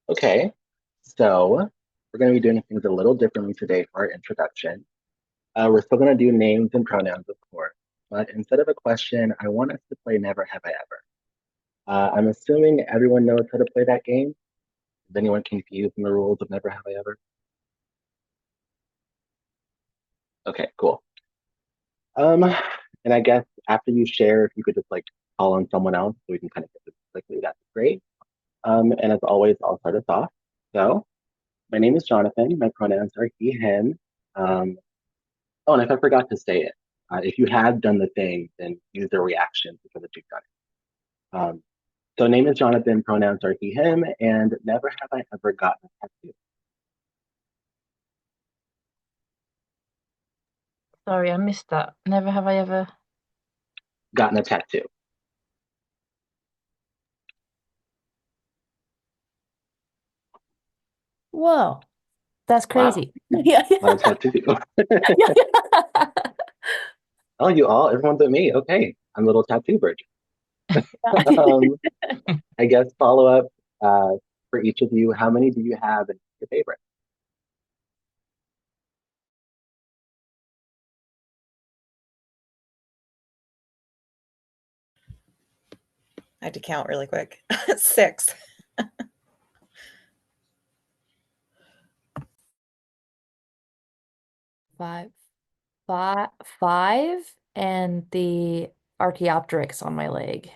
Okay, so we're going to be doing things a little differently today for our introduction. We're still going to do names and pronouns, of course, but instead of a question, I want us to play Never Have I Ever. I'm assuming everyone knows how to play that game. Is anyone confused in the rules of Never Have I Ever? Okay, cool. Um, and I guess after you share, if you could just like call on someone else so we can kind of get this quickly, that's great. And as always, I'll start us off. So, my name is Jonathan. My pronouns are he, him. Um, Oh, and if I forgot to say it, if you have done the thing, then use the reaction because that you've done it. So name is Jonathan, pronouns are he, him, and never have I ever gotten a tattoo. Sorry, I missed that. Never have I ever. Gotten a tattoo. Whoa, that's Wow, crazy. Yeah. a lot of tattoo people. Yeah. Oh, you all, everyone but me. Okay, I'm a little tattoo virgin. um, I guess follow up for each of you. How many do you have and your favorite? I had to count really quick. Six. Five, five, and the Archaeopteryx on my leg.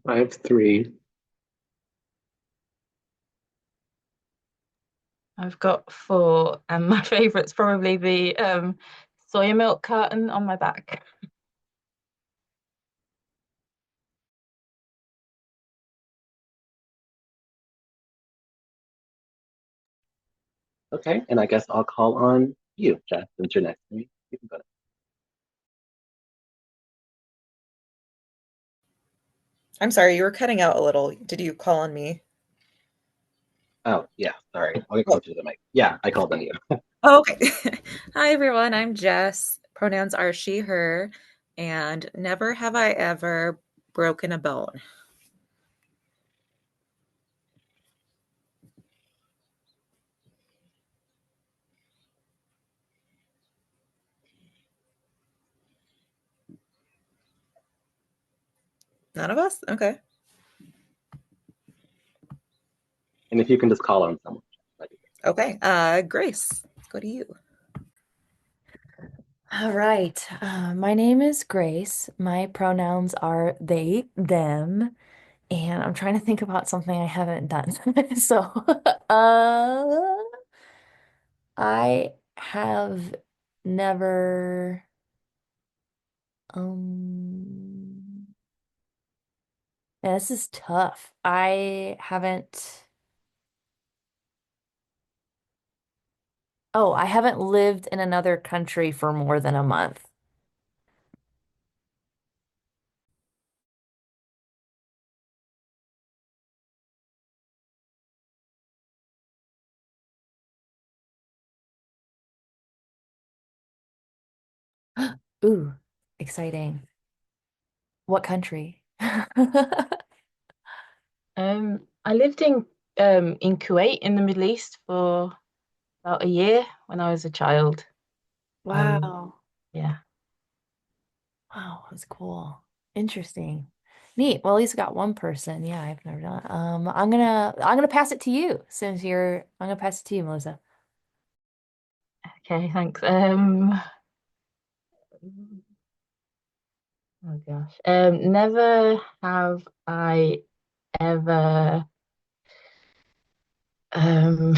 I have three. I've got four, and my favorite's probably the soy milk carton on my back. Okay, and I guess I'll call on you, Jess, since you're next to me. You can go. I'm sorry, you were cutting out a little. Did you call on me? Oh, yeah, sorry. I'll get Oh, closer to the mic. Yeah, I called on you. okay. Hi, everyone. I'm Jess. Pronouns are she, her, and never have I ever broken a bone. None of us? Okay. And if you can just call on someone. That'd be Okay. Grace, let's go to you. All right. My name is Grace. My pronouns are they, them, and I'm trying to think about something I haven't done. So, uh, I have never, um, yeah, this is tough. I haven't, oh, I haven't lived in another country for more than a month. Ooh, exciting. What country? I lived in Kuwait in the Middle East for about a year when I was a child. Um, Wow. yeah. Wow, that's cool. Interesting. Neat. Well, at least I got one person. Yeah, I've never done it. I'm gonna pass it to you since I'm gonna pass it to you, Melissa. Okay, thanks. Oh gosh. Never have I ever um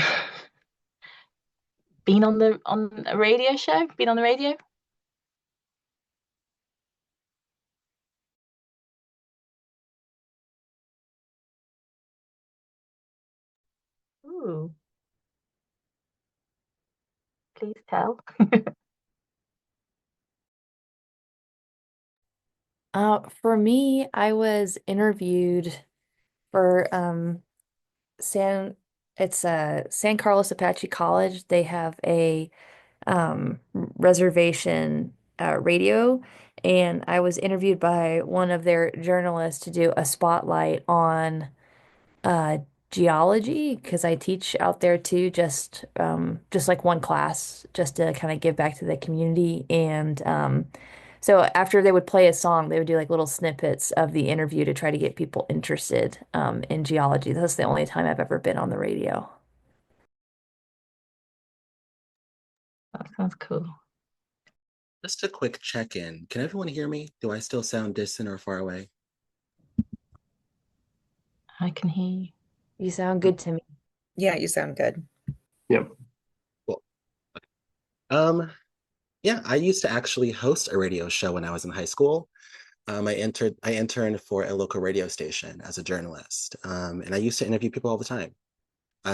been on a radio show? Been on the radio? Ooh, please tell. For me, I was interviewed for San it's San Carlos Apache College. They have a reservation radio, and I was interviewed by one of their journalists to do a spotlight on uh, geology because I teach out there too, just like one class, just to kind of give back to the community. And so after they would play a song, they would do like little snippets of the interview to try to get people interested in geology. That's the only time I've ever been on the radio. That sounds cool. Just a quick check-in. Can everyone hear me? Do I still sound distant or far away? I can hear you. You sound good to me. Yeah, you sound good. Yep. Cool. Um, yeah, I used to actually host a radio show when I was in high school. I interned for a local radio station as a journalist, and I used to interview people all the time.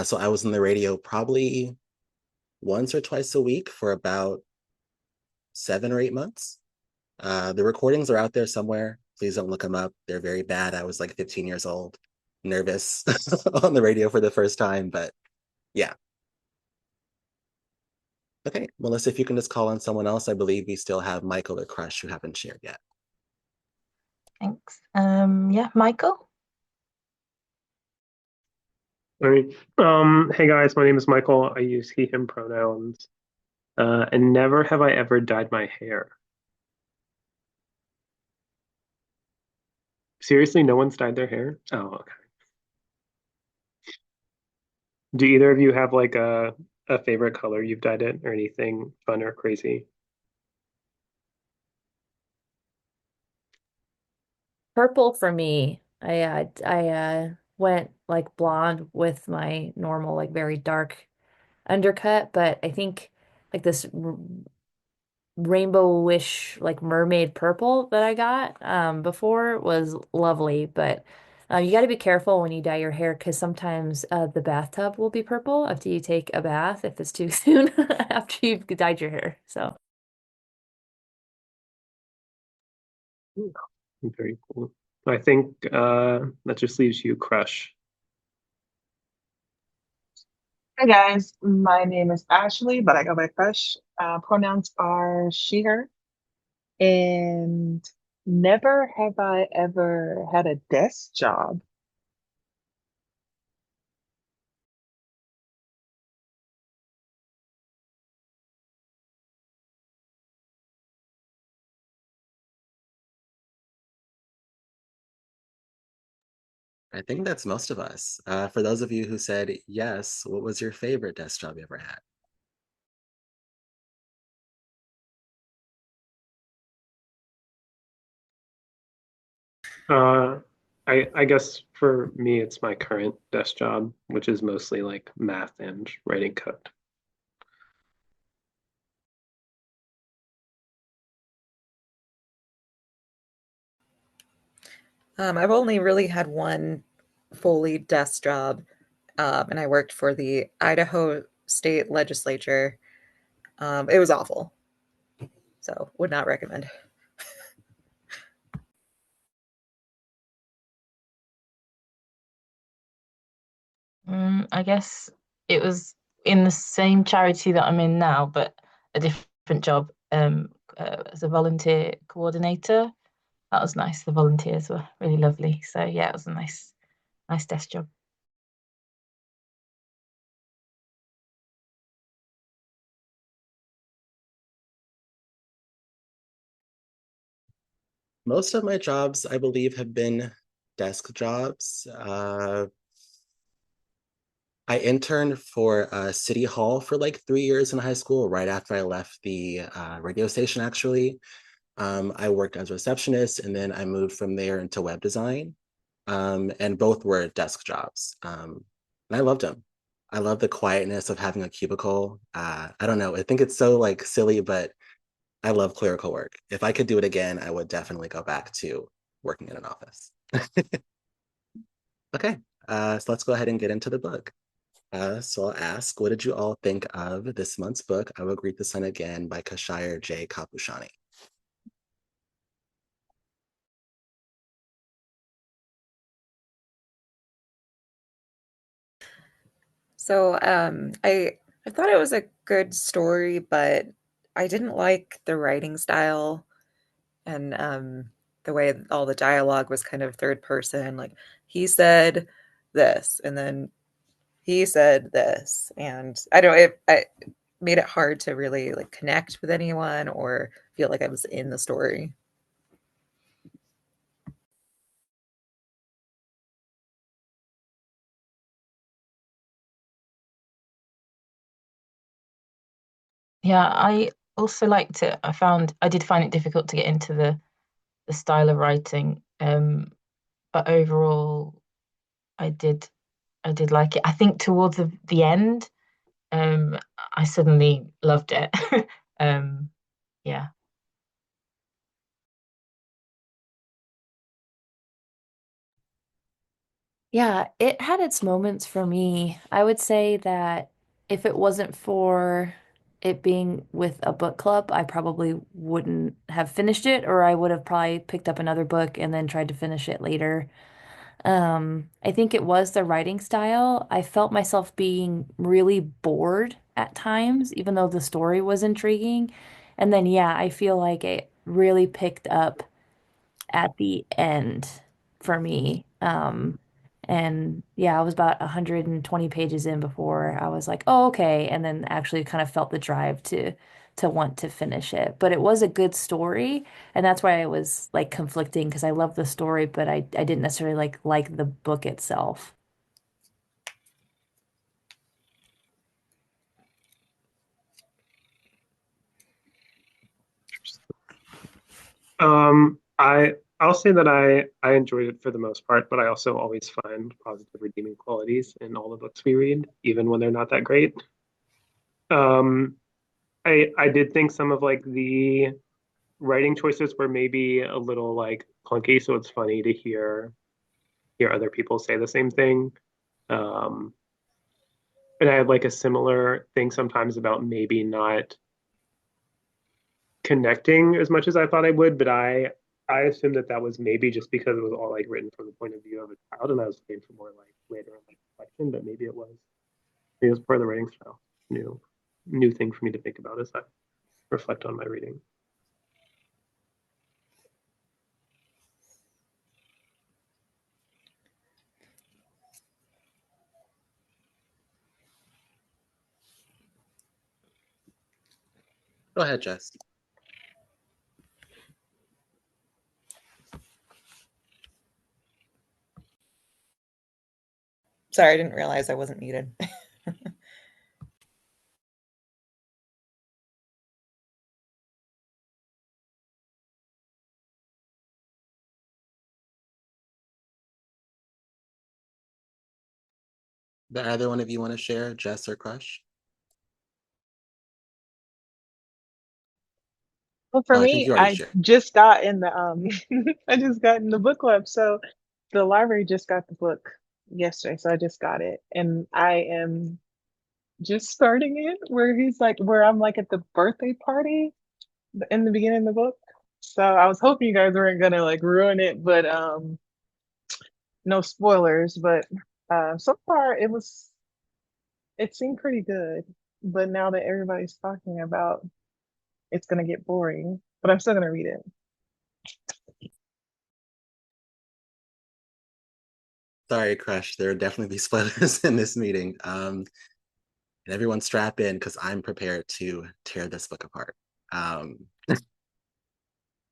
So I was on the radio probably once or twice a week for about 7 or 8 months. The recordings are out there somewhere. Please don't look them up. They're very bad. I was like 15 years old, nervous on the radio for the first time, but yeah. Okay, Melissa, if you can just call on someone else, I believe we still have Michael or Crush who haven't shared yet. Thanks. Yeah, Michael. All right. Hey guys, my name is Michael. I use he, him pronouns. And never have I ever dyed my hair. Seriously, no one's dyed their hair? Oh, okay. Do either of you have like a favorite color you've dyed it or anything fun or crazy? Purple for me. I went like blonde with my normal like very dark undercut, but I think like this r rainbowish like mermaid purple that I got before was lovely, but you got to be careful when you dye your hair because sometimes the bathtub will be purple after you take a bath if it's too soon after you've dyed your hair. So Very cool. I think that just leaves you, Crush. Hi guys, my name is Ashley, but I go by Crush. Pronouns are she, her, and never have I ever had a desk job. I think that's most of us. For those of you who said yes, what was your favorite desk job you ever had? Uh, I guess for me, it's my current desk job, which is mostly like math and writing code. I've only really had one fully desk job, and I worked for the Idaho State Legislature. It was awful, so would not recommend. I guess it was in the same charity that I'm in now, but a different job as a volunteer coordinator. That was nice. The volunteers were really lovely. So yeah, it was a nice desk job. Most of my jobs, I believe, have been desk jobs. I interned for City Hall for like 3 years in high school, right after I left the radio station, actually. I worked as a receptionist and then I moved from there into web design. And both were desk jobs. And I loved them. I love the quietness of having a cubicle. I don't know. I think it's so like silly, but I love clerical work. If I could do it again, I would definitely go back to working in an office. Okay, so let's go ahead and get into the book. So I'll ask, what did you all think of this month's book, I Will Greet the Sun Again by Khashayar J. Khabushani? So I thought it was a good story, but I didn't like the writing style and the way all the dialogue was kind of third person. Like he said this, and then he said this, and I don't. I made it hard to really like connect with anyone or feel like I was in the story. Yeah, I also liked it. I did find it difficult to get into the style of writing. But overall I did I did like it. I think towards the end, um, I suddenly loved it. Um, yeah. Yeah, it had its moments for me. I would say that if it wasn't for it being with a book club, I probably wouldn't have finished it, or I would have probably picked up another book and then tried to finish it later. I think it was the writing style. I felt myself being really bored at times, even though the story was intriguing. And then, yeah, I feel like it really picked up at the end for me. And yeah, I was about 120 pages in before I was like, oh, okay. And then actually kind of felt the drive to want to finish it. But it was a good story, and that's why I was like conflicting because I love the story, but I didn't necessarily like the book itself. I'll say that I enjoyed it for the most part, but I also always find positive redeeming qualities in all the books we read, even when they're not that great. Um, I did think some of like the writing choices were maybe a little like clunky, so it's funny to hear other people say the same thing. Um, and I had like a similar thing sometimes about maybe not connecting as much as I thought I would, but I assumed that that was maybe just because it was all like written from the point of view of a child, and I was looking for more like later in like reflection, but maybe it was part of the writing style. New thing for me to think about as I reflect on my reading. Go ahead, Jess. Sorry, I didn't realize I wasn't muted. Do either one of you want to share, Jess or Crush? Well, for Oh, I think me, you already I shared. just got in the I just got in the book club. So the library just got the book yesterday, so I just got it. And I am just starting it where I'm like at the birthday party in the beginning of the book. So I was hoping you guys weren't gonna like ruin it, but no spoilers, but so far it seemed pretty good. But now that everybody's talking about it's gonna get boring, but I'm still gonna read it. Sorry, Crush. There will definitely be spoilers in this meeting. And everyone strap in because I'm prepared to tear this book apart. Um,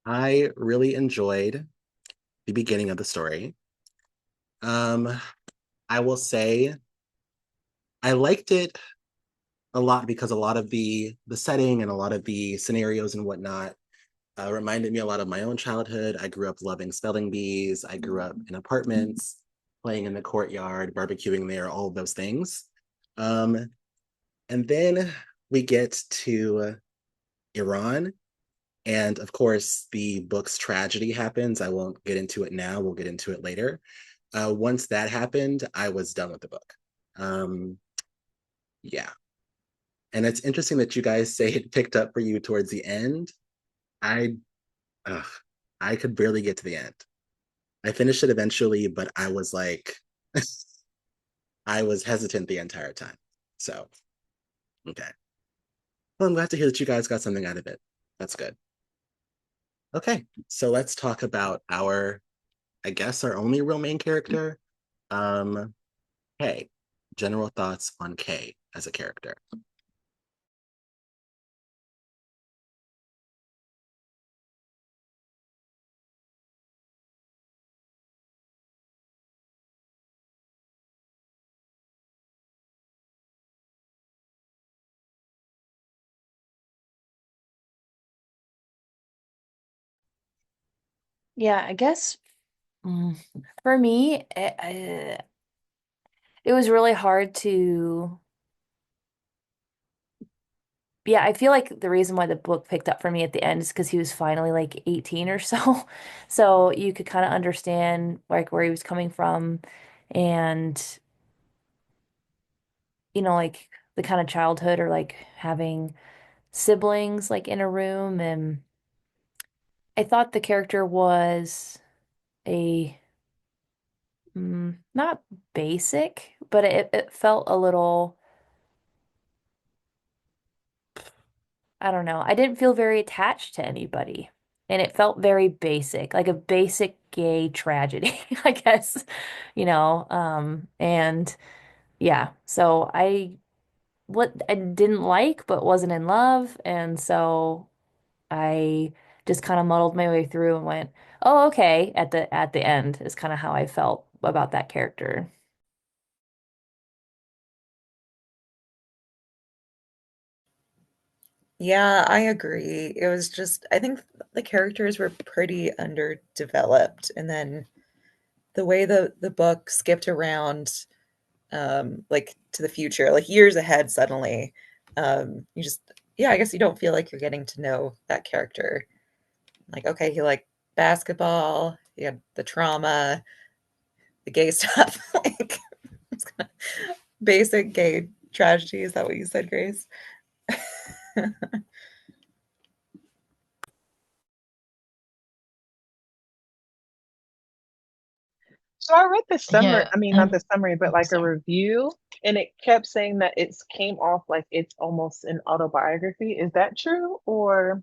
I really enjoyed the beginning of the story. Um, I will say I liked it a lot because a lot of the setting and a lot of the scenarios and whatnot reminded me a lot of my own childhood. I grew up loving spelling bees. I grew up in apartments, playing in the courtyard, barbecuing there, all of those things. Um, and then we get to Iran. And of course, the book's tragedy happens. I won't get into it now. We'll get into it later. Once that happened, I was done with the book. Um, yeah. And it's interesting that you guys say it picked up for you towards the end. I, ugh, I could barely get to the end. I finished it eventually, but I was like, I was hesitant the entire time. So, okay. Well, I'm glad to hear that you guys got something out of it. That's good. Okay, so let's talk about our, I guess, our only real main character. Um, Kay. General thoughts on Kay as a character. Yeah, I guess for me, it was really hard to, yeah, I feel like the reason why the book picked up for me at the end is because he was finally like 18 or so. So you could kind of understand like where he was coming from and, like the kind of childhood or like having siblings like in a room. And I thought the character was a, not basic, but it felt a little. I don't know. I didn't feel very attached to anybody. And it felt very basic, like a basic gay tragedy, I guess, and yeah, so what I didn't like but wasn't in love, and so I just kind of muddled my way through and went, "Oh, okay," at the end is kind of how I felt about that character. Yeah, I agree. It was just, I think the characters were pretty underdeveloped. And then the way the book skipped around, like to the future, like years ahead suddenly, you just, yeah, I guess you don't feel like you're getting to know that character. Like, okay, he liked basketball, he had the trauma, the gay stuff, like it's kind of basic gay tragedy. Is that what you said, Grace? So I read the summary, Yeah. I mean, not the summary, but Oh, like a sorry. review, and it kept saying that it came off like it's almost an autobiography. Is that true, or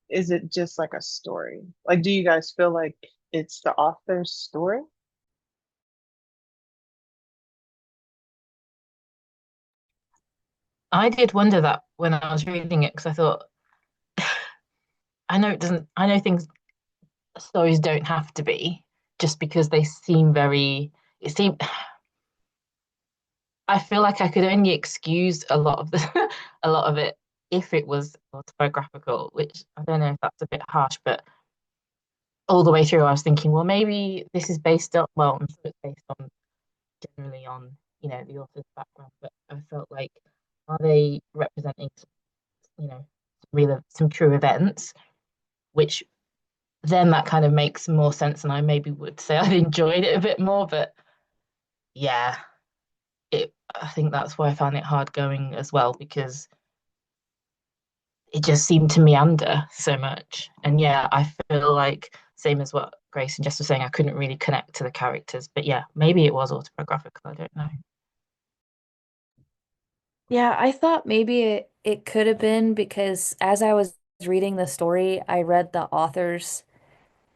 is it just like a story? Like, do you guys feel like it's the author's story? I did wonder that when I was reading it because I thought, I know it doesn't, I know things, stories don't have to be just because they seem very, it seemed, I feel like I could only excuse a lot of a lot of it if it was autobiographical, which I don't know if that's a bit harsh, but all the way through I was thinking, well, maybe this is based on, well, I'm sure it's based on generally on, the author's background, but I felt like, are they representing, some true events, which then that kind of makes more sense, and I maybe would say I'd enjoyed it a bit more, but yeah, I think that's why I found it hard going as well because it just seemed to meander so much. And yeah, I feel like same as what Grace and Jess were saying, I couldn't really connect to the characters. But yeah, maybe it was autobiographical. I don't know. Yeah, I thought maybe it could have been because as I was reading the story, I read the author's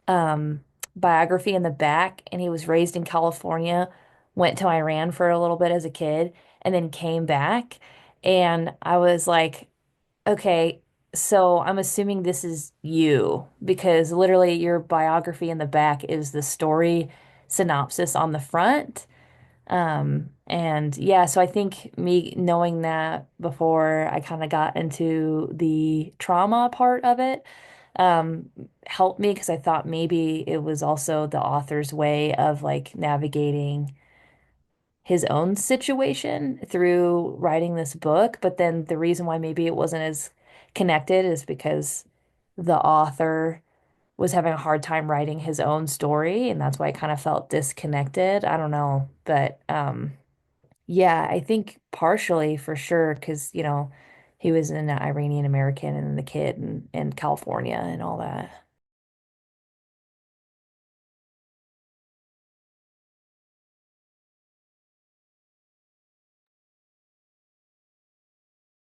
um, biography in the back, and he was raised in California, went to Iran for a little bit as a kid, and then came back. And I was like, okay, so I'm assuming this is you because literally your biography in the back is the story synopsis on the front. And yeah, so I think me knowing that before I kind of got into the trauma part of it, um, helped me because I thought maybe it was also the author's way of like navigating his own situation through writing this book. But then the reason why maybe it wasn't as connected is because the author was having a hard time writing his own story, and that's why I kind of felt disconnected. I don't know, but yeah, I think partially for sure because, he was an Iranian American and the kid in California and all that.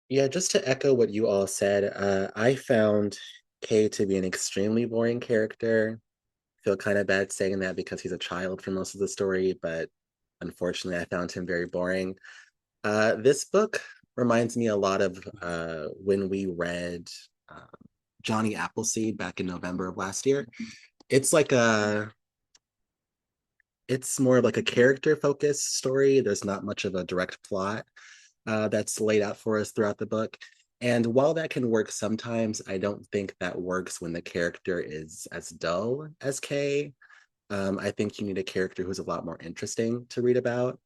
Yeah, just to echo what you all said, I found Kay to be an extremely boring character. Feel kind of bad saying that because he's a child for most of the story, but unfortunately, I found him very boring. This book reminds me a lot of when we read uh, Johnny Appleseed back in November of last year. It's like a, it's more like a character focused story. There's not much of a direct plot that's laid out for us throughout the book. And while that can work sometimes, I don't think that works when the character is as dull as Kay. I think you need a character who's a lot more interesting to read about.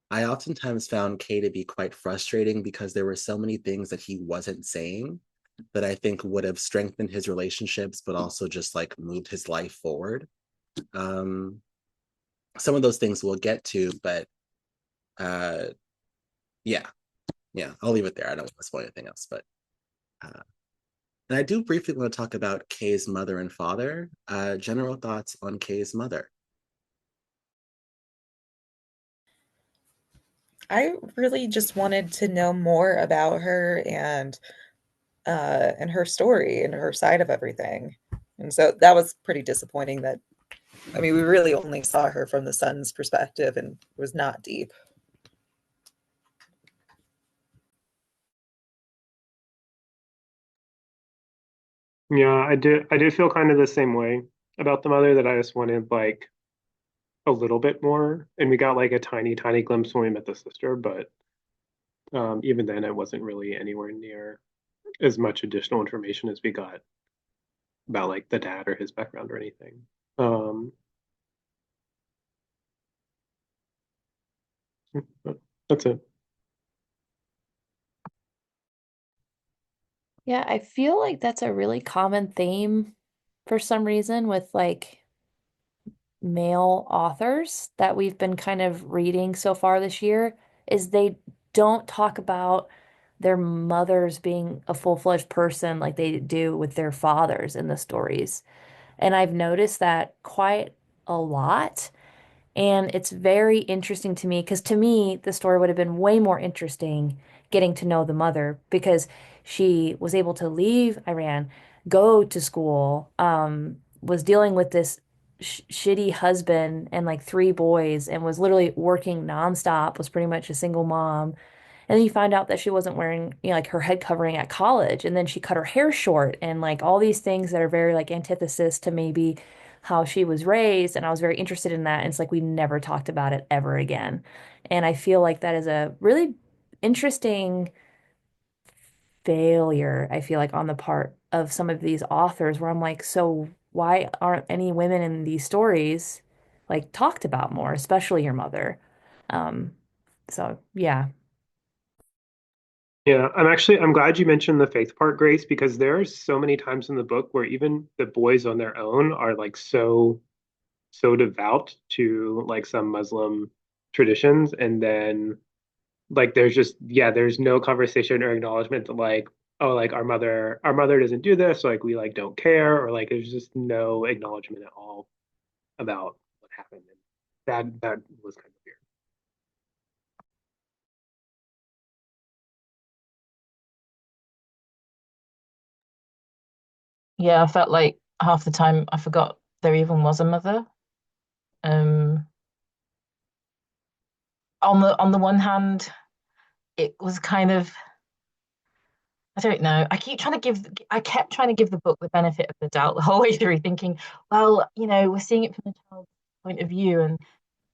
I oftentimes found Kay to be quite frustrating because there were so many things that he wasn't saying that I think would have strengthened his relationships, but also just like moved his life forward. Um, some of those things we'll get to, but uh, yeah, yeah, I'll leave it there. I don't want to spoil anything else, but uh, and I do briefly want to talk about Kay's mother and father. General thoughts on Kay's mother. I really just wanted to know more about her and her story and her side of everything. And so that was pretty disappointing that I mean we really only saw her from the son's perspective and it was not deep. Yeah, I did feel kind of the same way about the mother that I just wanted like a little bit more. And we got like a tiny, tiny glimpse when we met the sister, but even then it wasn't really anywhere near as much additional information as we got about like the dad or his background or anything. Um, but that's it. Yeah, I feel like that's a really common theme for some reason with like male authors that we've been kind of reading so far this year is they don't talk about their mothers being a full-fledged person like they do with their fathers in the stories. And I've noticed that quite a lot. And it's very interesting to me because to me, the story would have been way more interesting getting to know the mother because she was able to leave Iran, go to school, was dealing with this shitty husband and like three boys, and was literally working nonstop, was pretty much a single mom. And then you find out that she wasn't wearing, like her head covering at college, and then she cut her hair short, and like all these things that are very like antithesis to maybe how she was raised, and I was very interested in that. And it's like we never talked about it ever again. And I feel like that is a really interesting failure, I feel like, on the part of some of these authors, where I'm like, so why aren't any women in these stories like talked about more, especially your mother? Um, so yeah. Yeah, I'm glad you mentioned the faith part, Grace, because there are so many times in the book where even the boys on their own are like so devout to like some Muslim traditions, and then like there's just yeah, there's no conversation or acknowledgement that like oh like our mother doesn't do this, like we like don't care, or like there's just no acknowledgement at all about what happened. And that was kind of weird. Yeah, I felt like half the time I forgot there even was a mother. Um, on the one hand, it was kind of I don't know. I kept trying to give the book the benefit of the doubt the whole way through, thinking, well, we're seeing it from the child's point of view, and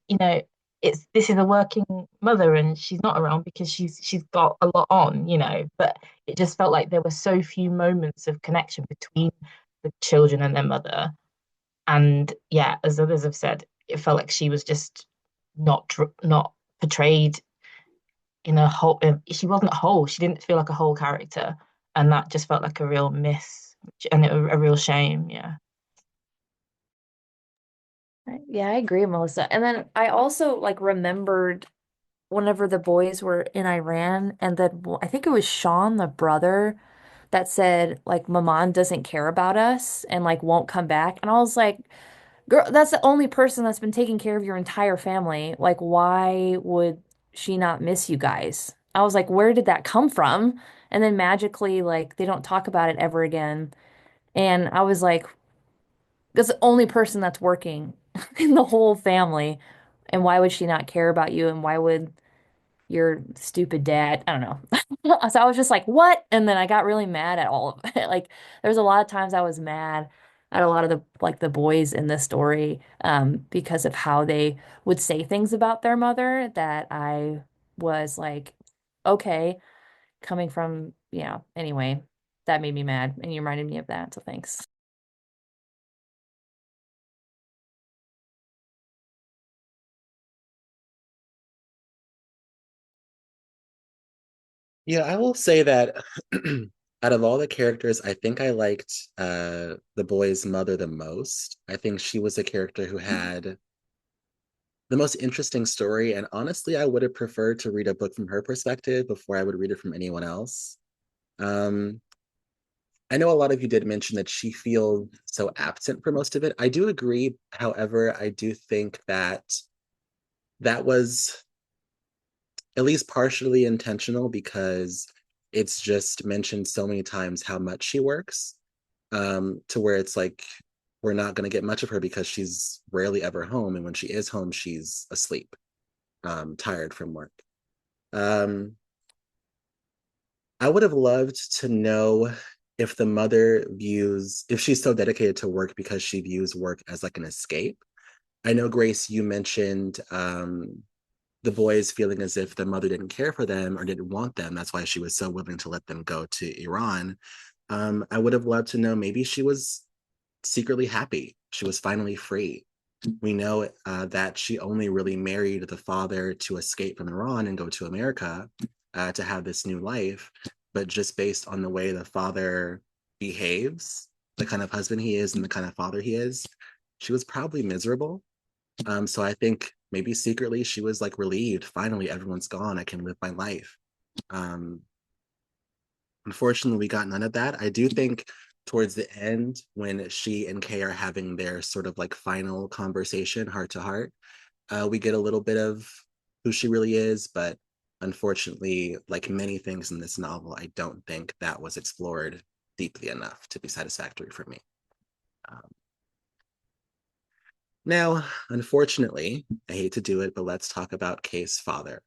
you know, this is a working mother, and she's not around because she's got a lot on, But it just felt like there were so few moments of connection between the children and their mother, and yeah, as others have said, it felt like she was just not portrayed in a whole. She wasn't whole. She didn't feel like a whole character, and that just felt like a real miss and a real shame. Yeah. Right. Yeah, I agree, Melissa. And then I also like remembered whenever the boys were in Iran, and then I think it was Sean, the brother, that said like Maman doesn't care about us and like won't come back. And I was like, girl, that's the only person that's been taking care of your entire family. Like, why would she not miss you guys? I was like, where did that come from? And then magically, like, they don't talk about it ever again. And I was like, that's the only person that's working in the whole family. And why would she not care about you? And why would your stupid dad? I don't know. So I was just like, what? And then I got really mad at all of it. Like, there's a lot of times I was mad at a lot of the boys in this story, because of how they would say things about their mother that I was like, okay, coming from, anyway, that made me mad. And you reminded me of that. So thanks. Yeah, I will say that out of all the characters, I think I liked the boy's mother the most. I think she was a character who had the most interesting story, and honestly, I would have preferred to read a book from her perspective before I would read it from anyone else. Um, I know a lot of you did mention that she feels so absent for most of it. I do agree. However, I do think that that was at least partially intentional because it's just mentioned so many times how much she works, to where it's like we're not going to get much of her because she's rarely ever home. And when she is home, she's asleep, tired from work. Um, I would have loved to know if the mother views, if she's so dedicated to work because she views work as like an escape. I know, Grace, you mentioned the boys feeling as if the mother didn't care for them or didn't want them. That's why she was so willing to let them go to Iran. I would have loved to know maybe she was secretly happy. She was finally free. We know that she only really married the father to escape from Iran and go to America to have this new life. But just based on the way the father behaves, the kind of husband he is, and the kind of father he is, she was probably miserable. So I think maybe secretly she was like relieved. Finally, everyone's gone. I can live my life. Um, Unfortunately, we got none of that. I do think towards the end, when she and Kay are having their sort of like final conversation, heart to heart, we get a little bit of who she really is. But unfortunately, like many things in this novel, I don't think that was explored deeply enough to be satisfactory for me. Um, Now, unfortunately, I hate to do it, but let's talk about Kay's father.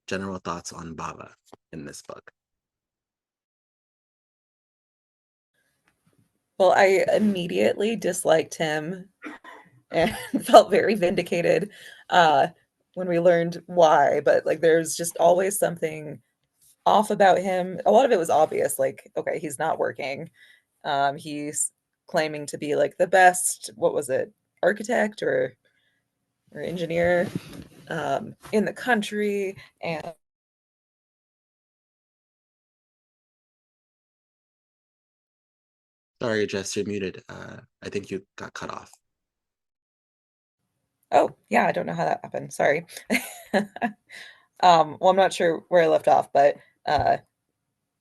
General thoughts on Baba in this book. Well, I immediately disliked him and felt very vindicated uh, when we learned why. But like, there's just always something off about him. A lot of it was obvious. Like, okay, he's not working. He's claiming to be like the best. What was it? Architect or engineer in the country, and Sorry, Jess, you're muted. I think you got cut off. oh yeah, I don't know how that happened. Sorry. Well, I'm not sure where I left off, but uh,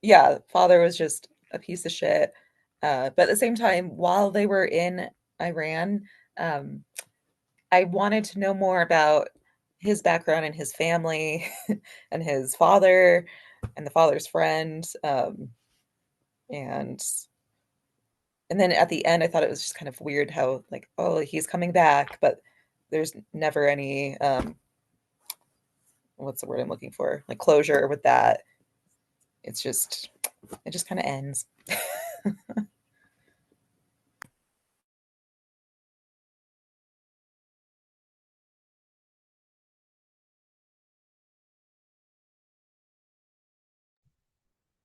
yeah, father was just a piece of shit. But at the same time, while they were in Iran, um, I wanted to know more about his background and his family and his father and the father's friend. And and then at the end, I thought it was just kind of weird how like, oh, he's coming back, but there's never any what's the word I'm looking for? Like closure with that. It's just it just kind of ends.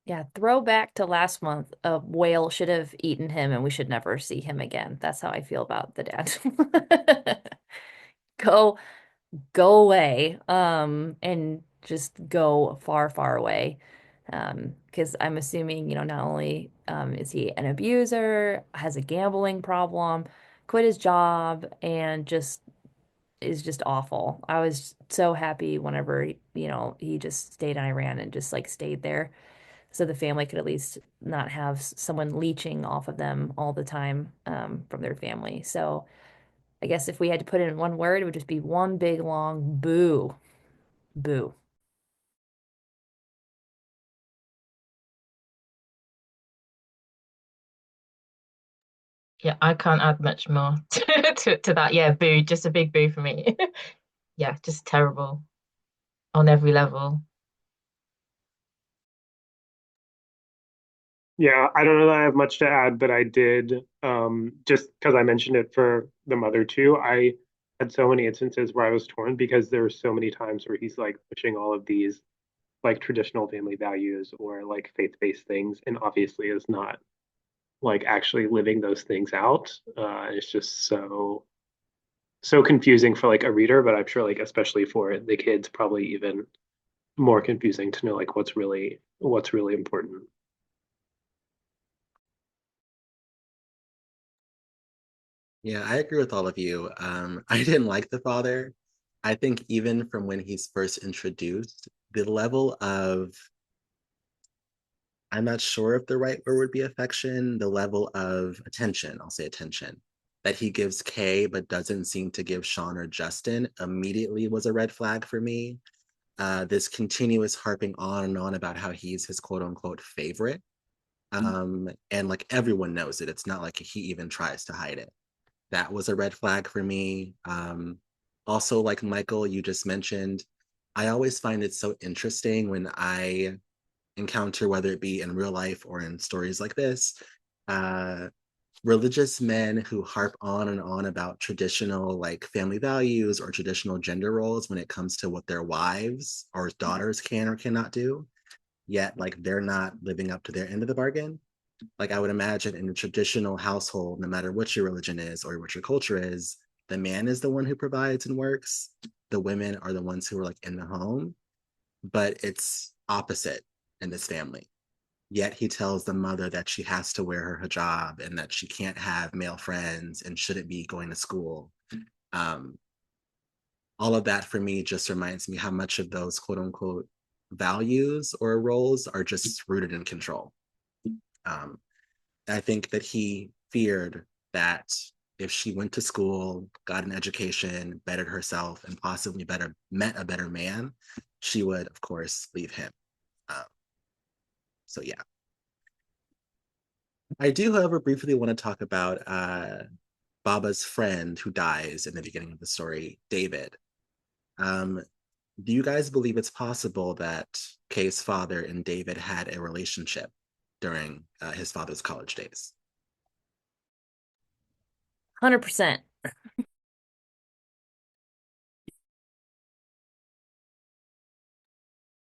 Yeah, throwback to last month. A whale should have eaten him and we should never see him again. That's how I feel about the dad. Go go away. And just go far, far away. Because I'm assuming, not only is he an abuser, has a gambling problem, quit his job, and just is just awful. I was so happy whenever, he just stayed in Iran and just like stayed there so the family could at least not have someone leeching off of them all the time, from their family. So I guess if we had to put it in one word, it would just be one big long boo. Boo. Yeah, I can't add much more to that. Yeah, boo, just a big boo for me. Yeah, just terrible on every level. Yeah, I don't know that I have much to add, but I did, just because I mentioned it for the mother too. I had so many instances where I was torn because there were so many times where he's like pushing all of these like traditional family values or like faith-based things, and obviously is not like actually living those things out. It's just so confusing for like a reader, but I'm sure like especially for the kids, probably even more confusing to know like what's really important. Yeah, I agree with all of you. I didn't like the father. I think even from when he's first introduced, the level of, I'm not sure if the right word would be affection, the level of attention, I'll say attention, that he gives Kay but doesn't seem to give Sean or Justin immediately was a red flag for me. This continuous harping on and on about how he's his quote unquote favorite. And like everyone knows it. It's not like he even tries to hide it. That was a red flag for me. Also, like Michael, you just mentioned, I always find it so interesting when I encounter, whether it be in real life or in stories like this, uh, religious men who harp on and on about traditional like family values or traditional gender roles when it comes to what their wives or daughters can or cannot do, yet like they're not living up to their end of the bargain. Like I would imagine in a traditional household, no matter what your religion is or what your culture is, the man is the one who provides and works. The women are the ones who are like in the home, but it's opposite in this family. Yet he tells the mother that she has to wear her hijab and that she can't have male friends and shouldn't be going to school. Um, all of that for me just reminds me how much of those quote unquote values or roles are just rooted in control. Um, I think that he feared that if she went to school, got an education, bettered herself, and possibly better met a better man, she would, of course, leave him. Um, so yeah, I do, however, briefly want to talk about Baba's friend who dies in the beginning of the story, David. Um, do you guys believe it's possible that Kay's father and David had a relationship during his father's college days? 100%.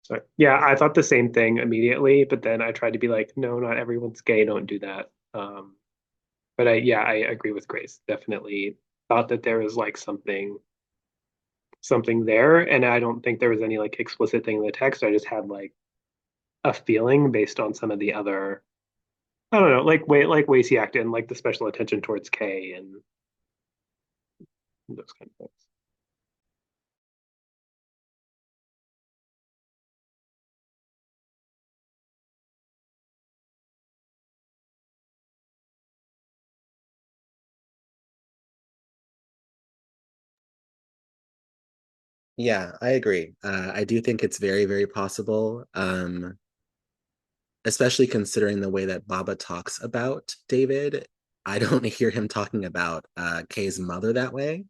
So yeah, I thought the same thing immediately, but then I tried to be like, no, not everyone's gay, don't do that. But I agree with Grace. Definitely thought that there was like something there, and I don't think there was any like explicit thing in the text. I just had like a feeling based on some of the other, I don't know, like ways he acted and like the special attention towards Kay and those kind of things. Yeah, I agree. I do think it's very, very possible, especially considering the way that Baba talks about David. I don't hear him talking about Kay's mother that way,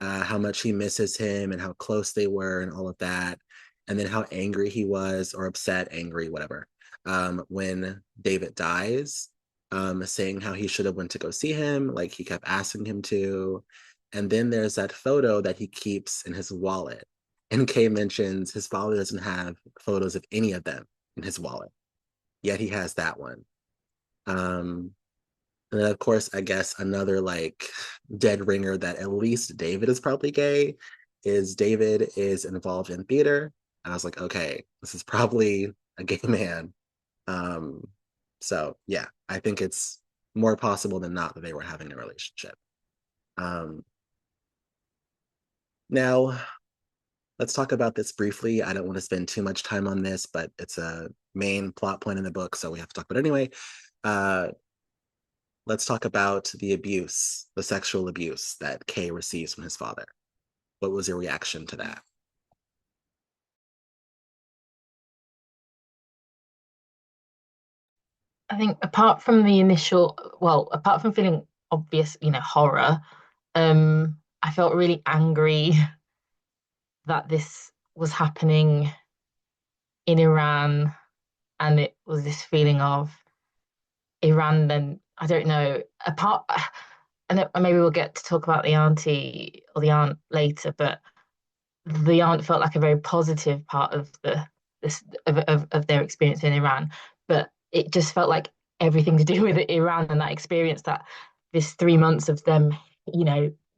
how much he misses him and how close they were and all of that. And then how angry he was or upset, angry, whatever, when David dies, saying how he should have went to go see him, like he kept asking him to. And then there's that photo that he keeps in his wallet. And Kay mentions his father doesn't have photos of any of them in his wallet, yet he has that one. Um, and then of course, I guess another like dead ringer that at least David is probably gay is David is involved in theater. And I was like, okay, this is probably a gay man. Um, so yeah, I think it's more possible than not that they were having a relationship. Um, now let's talk about this briefly. I don't want to spend too much time on this, but it's a main plot point in the book, so we have to talk about it anyway. Uh, let's talk about the abuse, the sexual abuse that Kay receives from his father. What was your reaction to that? I think apart from the initial, well, apart from feeling obvious, horror. I felt really angry that this was happening in Iran, and it was this feeling of Iran. Then I don't know. Apart, and maybe we'll get to talk about the auntie or the aunt later, but the aunt felt like a very positive part of this of their experience in Iran, but it just felt like everything to do with Iran and that experience, that this 3 months of them,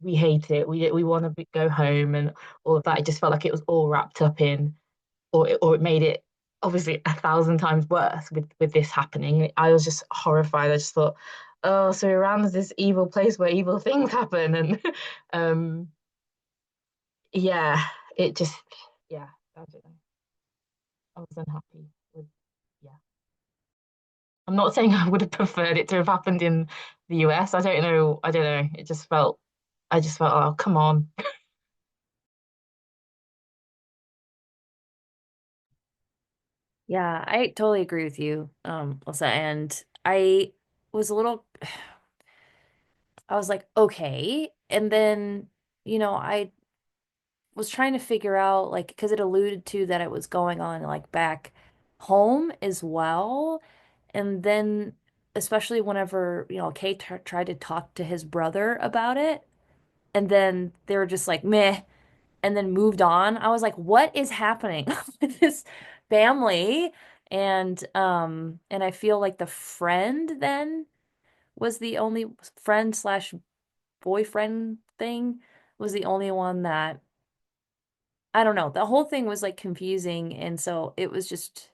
we hate it, we want to go home and all of that. It just felt like it was all wrapped up in, or it made it obviously 1,000 times worse with this happening. I was just horrified. I just thought, oh, so Iran's this evil place where evil things happen, and um yeah, it just, yeah, I don't know. I was unhappy with, yeah. I'm not saying I would have preferred it to have happened in the US. I don't know. I don't know. I just felt, oh, come on. Yeah, I totally agree with you, Lisa. And I was a little, I was like, okay. And then, I was trying to figure out, like, because it alluded to that it was going on, like, back home as well. And then, especially whenever, Kate tried to talk to his brother about it, and then they were just like, meh, and then moved on. I was like, what is happening with this family? And I feel like the friend then was the only friend slash boyfriend thing was the only one that I don't know. The whole thing was like confusing, and so it was just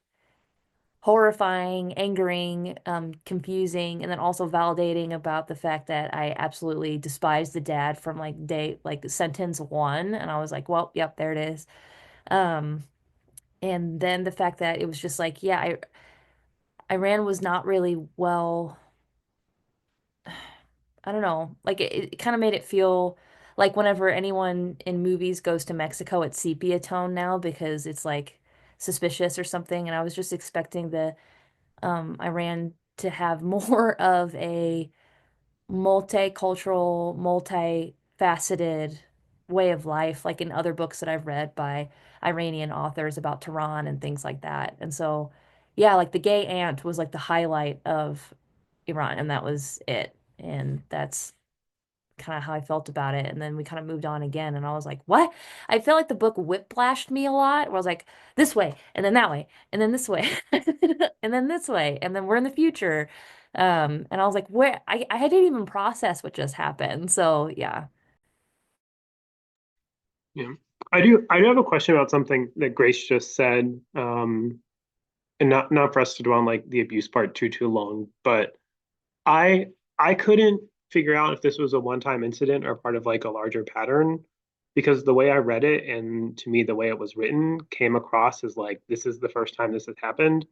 horrifying, angering, confusing, and then also validating about the fact that I absolutely despised the dad from like sentence one, and I was like, well, yep, there it is. Um, and then the fact that it was just like, yeah, Iran was not really well. I don't know. Like it kind of made it feel like whenever anyone in movies goes to Mexico, it's sepia tone now because it's like suspicious or something. And I was just expecting the Iran to have more of a multicultural, multifaceted way of life, like in other books that I've read by Iranian authors about Tehran and things like that. And so, yeah, like the gay aunt was like the highlight of Iran, and that was it. And that's kind of how I felt about it. And then we kind of moved on again, and I was like, what? I feel like the book whiplashed me a lot, where I was like, this way, and then that way, and then this way, and then this way, and then we're in the future. And I was like, where I didn't even process what just happened. So yeah. Yeah. I do have a question about something that Grace just said. And not for us to dwell on like the abuse part too long, but I I couldn't figure out if this was a one-time incident or part of like a larger pattern, because the way I read it and to me the way it was written came across as like this is the first time this has happened.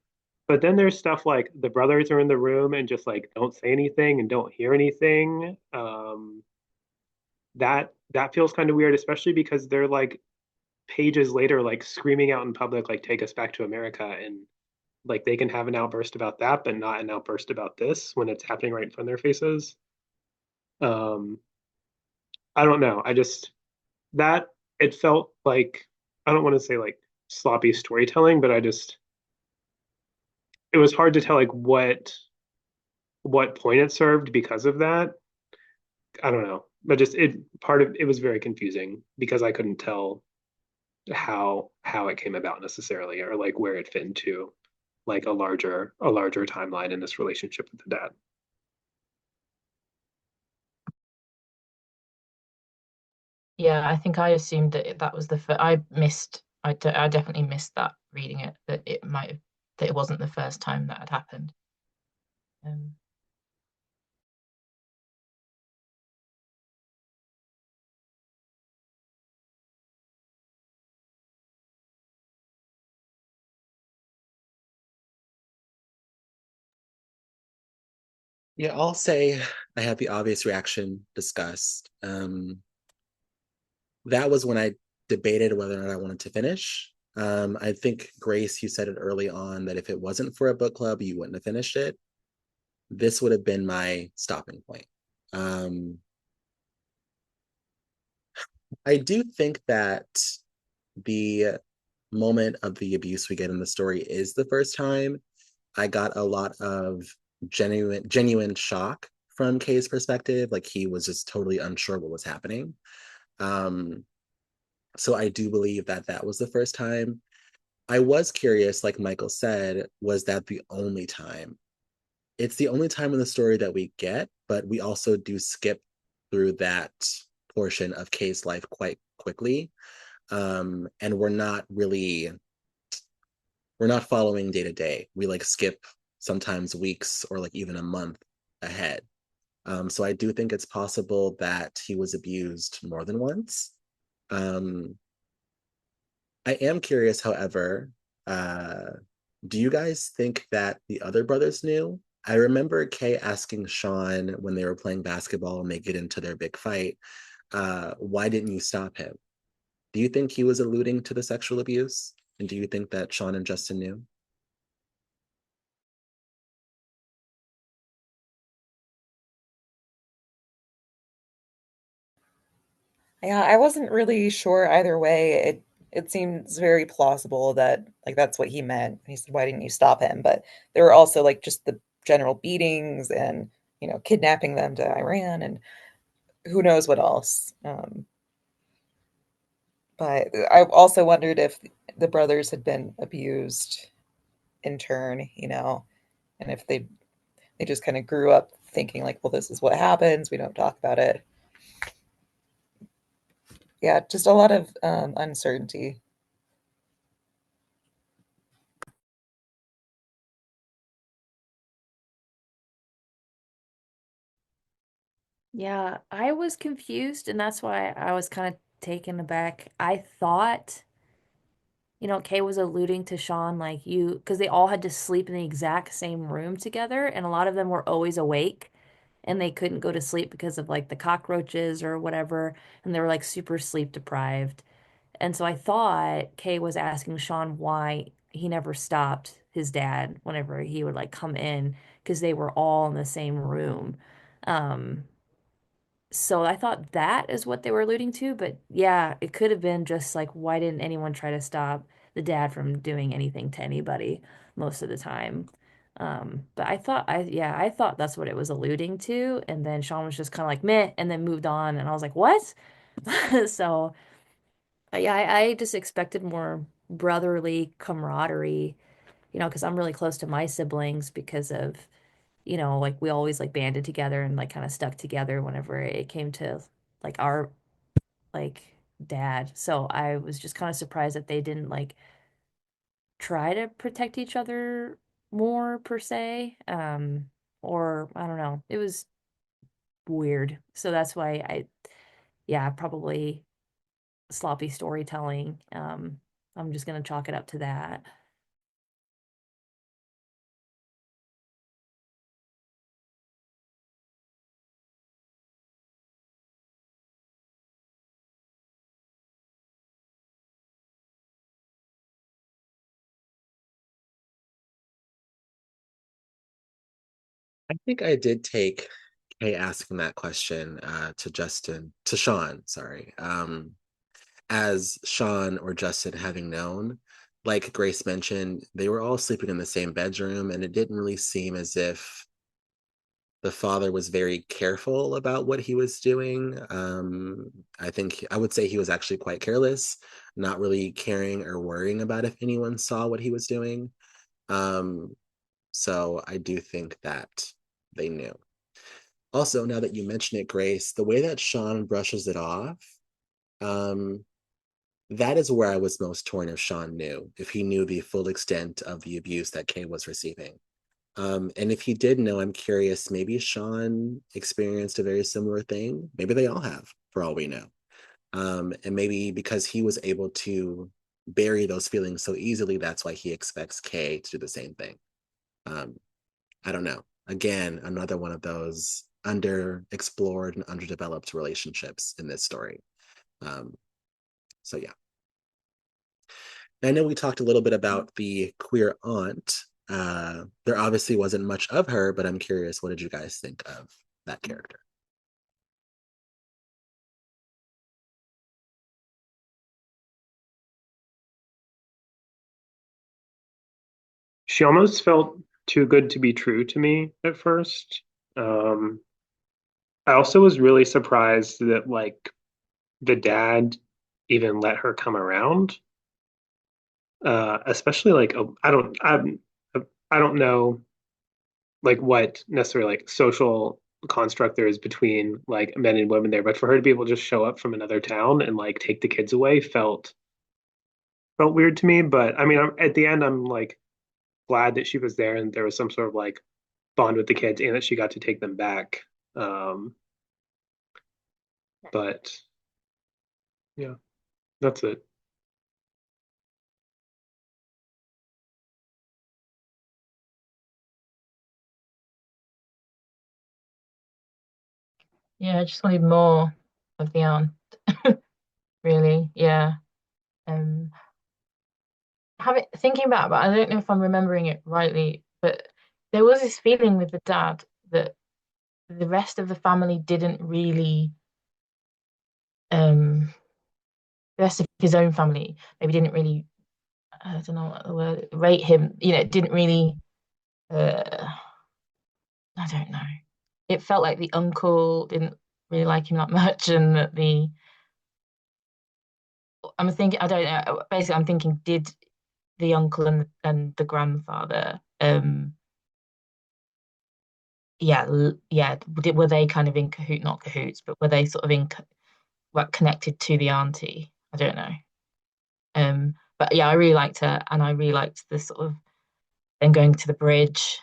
But then there's stuff like the brothers are in the room and just like don't say anything and don't hear anything. That feels kind of weird, especially because they're like pages later, like screaming out in public, like take us back to America, and like they can have an outburst about that, but not an outburst about this when it's happening right in front of their faces. Um, I don't know. I just that it felt like I don't want to say like sloppy storytelling, but it was hard to tell like what point it served because of that. I don't know, but just it part of it was very confusing because I couldn't tell how it came about necessarily or like where it fit into like a larger timeline in this relationship with the dad. Yeah, I think I assumed that that was the first. I definitely missed that reading it, that it might have, that it wasn't the first time that had happened. Um, Yeah, I'll say I had the obvious reaction discussed. That was when I debated whether or not I wanted to finish. I think, Grace, you said it early on that if it wasn't for a book club, you wouldn't have finished it. This would have been my stopping point. Um, I do think that the moment of the abuse we get in the story is the first time. I got a lot of genuine shock from Kay's perspective. Like he was just totally unsure what was happening. Um, so I do believe that that was the first time. I was curious, like Michael said, was that the only time? It's the only time in the story that we get, but we also do skip through that portion of Kay's life quite quickly. And we're not following day to day. We like skip sometimes weeks or like even a month ahead. So I do think it's possible that he was abused more than once. Um, I am curious, however, uh, do you guys think that the other brothers knew? I remember Kay asking Sean when they were playing basketball and they get into their big fight, why didn't you stop him? Do you think he was alluding to the sexual abuse? And do you think that Sean and Justin knew? Yeah, I wasn't really sure either way. It seems very plausible that like that's what he meant. He said, "Why didn't you stop him?" But there were also like just the general beatings and kidnapping them to Iran and who knows what else. But I also wondered if the brothers had been abused in turn, and if they just kind of grew up thinking like, well, this is what happens. We don't talk about it. Yeah, just a lot of uncertainty. Yeah, I was confused, and that's why I was kind of taken aback. I thought, Kay was alluding to Sean, like because they all had to sleep in the exact same room together, and a lot of them were always awake, and they couldn't go to sleep because of like the cockroaches or whatever, and they were like super sleep deprived. And so I thought Kay was asking Sean why he never stopped his dad whenever he would like come in because they were all in the same room. Um, so I thought that is what they were alluding to, but yeah, it could have been just like, why didn't anyone try to stop the dad from doing anything to anybody most of the time? But I thought that's what it was alluding to, and then Sean was just kind of like meh, and then moved on, and I was like, what? So yeah, I just expected more brotherly camaraderie, because I'm really close to my siblings because of like we always like banded together and like kind of stuck together whenever it came to like our like dad. So I was just kind of surprised that they didn't like try to protect each other more per se. Or I don't know. It was weird. So that's why yeah, probably sloppy storytelling. I'm just gonna chalk it up to that. I think I did take Kay asking that question to Sean, sorry. As Sean or Justin having known, like Grace mentioned, they were all sleeping in the same bedroom, and it didn't really seem as if the father was very careful about what he was doing. I think I would say he was actually quite careless, not really caring or worrying about if anyone saw what he was doing. Um, so I do think that they knew. Also, now that you mention it, Grace, the way that Sean brushes it off, um, that is where I was most torn if Sean knew, if he knew the full extent of the abuse that Kay was receiving. And if he did know, I'm curious, maybe Sean experienced a very similar thing. Maybe they all have, for all we know. And maybe because he was able to bury those feelings so easily, that's why he expects Kay to do the same thing. Um, I don't know. Again, another one of those underexplored and underdeveloped relationships in this story. Um, so yeah. I know we talked a little bit about the queer aunt. There obviously wasn't much of her, but I'm curious, what did you guys think of that character? she almost felt too good to be true to me at first. Um, I also was really surprised that like the dad even let her come around. Especially like I don't know like what necessarily like social construct there is between like men and women there, but for her to be able to just show up from another town and like take the kids away felt weird to me. But I mean, at the end, I'm like glad that she was there and there was some sort of like bond with the kids and that she got to take them back. Um, but yeah, that's it. Yeah, I just wanted more of the aunt, really. Yeah. Um, having thinking back, but I don't know if I'm remembering it rightly, but there was this feeling with the dad that the rest of the family didn't really, the rest of his own family maybe didn't really, I don't know what the word, rate him. It didn't really, uh, I don't know. It felt like the uncle didn't really like him that much, and that I'm thinking, I don't know. Basically, I'm thinking, did the uncle and the grandfather, yeah, yeah, were they kind of in not cahoots, but were they sort of like connected to the auntie? I don't know. But yeah, I really liked her, and I really liked the sort of then going to the bridge.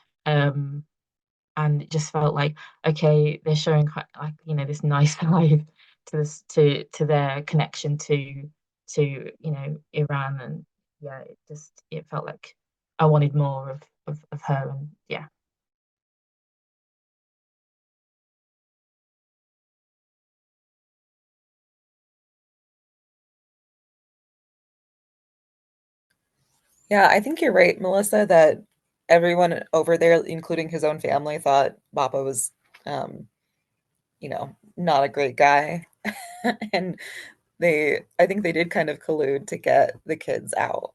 And it just felt like, okay, they're showing quite like, this nice side to this to their connection to Iran. And yeah, it felt like I wanted more of her. And yeah. Yeah, I think you're right, Melissa, that everyone over there, including his own family, thought Papa was, um, not a great guy. And I think they did kind of collude to get the kids out.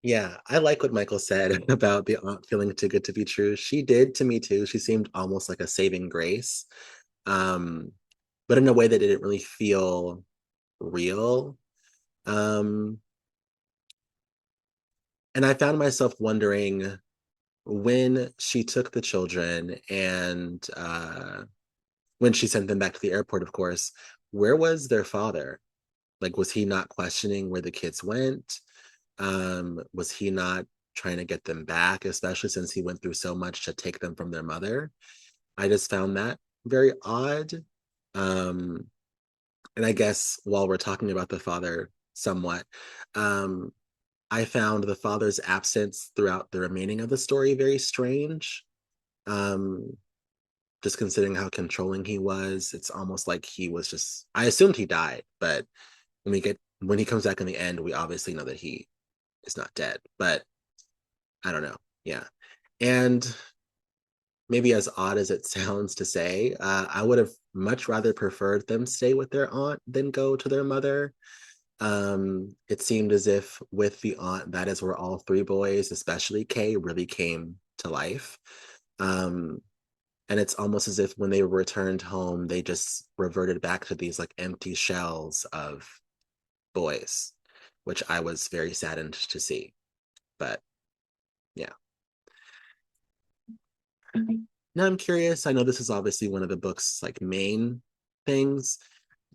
Yeah, I like what Michael said about the aunt feeling too good to be true. She did to me too. She seemed almost like a saving grace, um, but in a way that didn't really feel real. Um, and I found myself wondering when she took the children and when she sent them back to the airport, of course, where was their father? Like, was he not questioning where the kids went? Was he not trying to get them back, especially since he went through so much to take them from their mother? I just found that very odd. Um, and I guess while we're talking about the father somewhat, um, I found the father's absence throughout the remaining of the story very strange. Um, just considering how controlling he was, it's almost like he was just, I assumed he died, but when he comes back in the end, we obviously know that he is not dead. But I don't know. Yeah. And maybe as odd as it sounds to say, I would have much rather preferred them stay with their aunt than go to their mother. It seemed as if with the aunt, that is where all three boys, especially Kay, really came to life. Um, and it's almost as if when they returned home, they just reverted back to these like empty shells of boys, which I was very saddened to see. But yeah. Now I'm curious. I know this is obviously one of the book's like main things.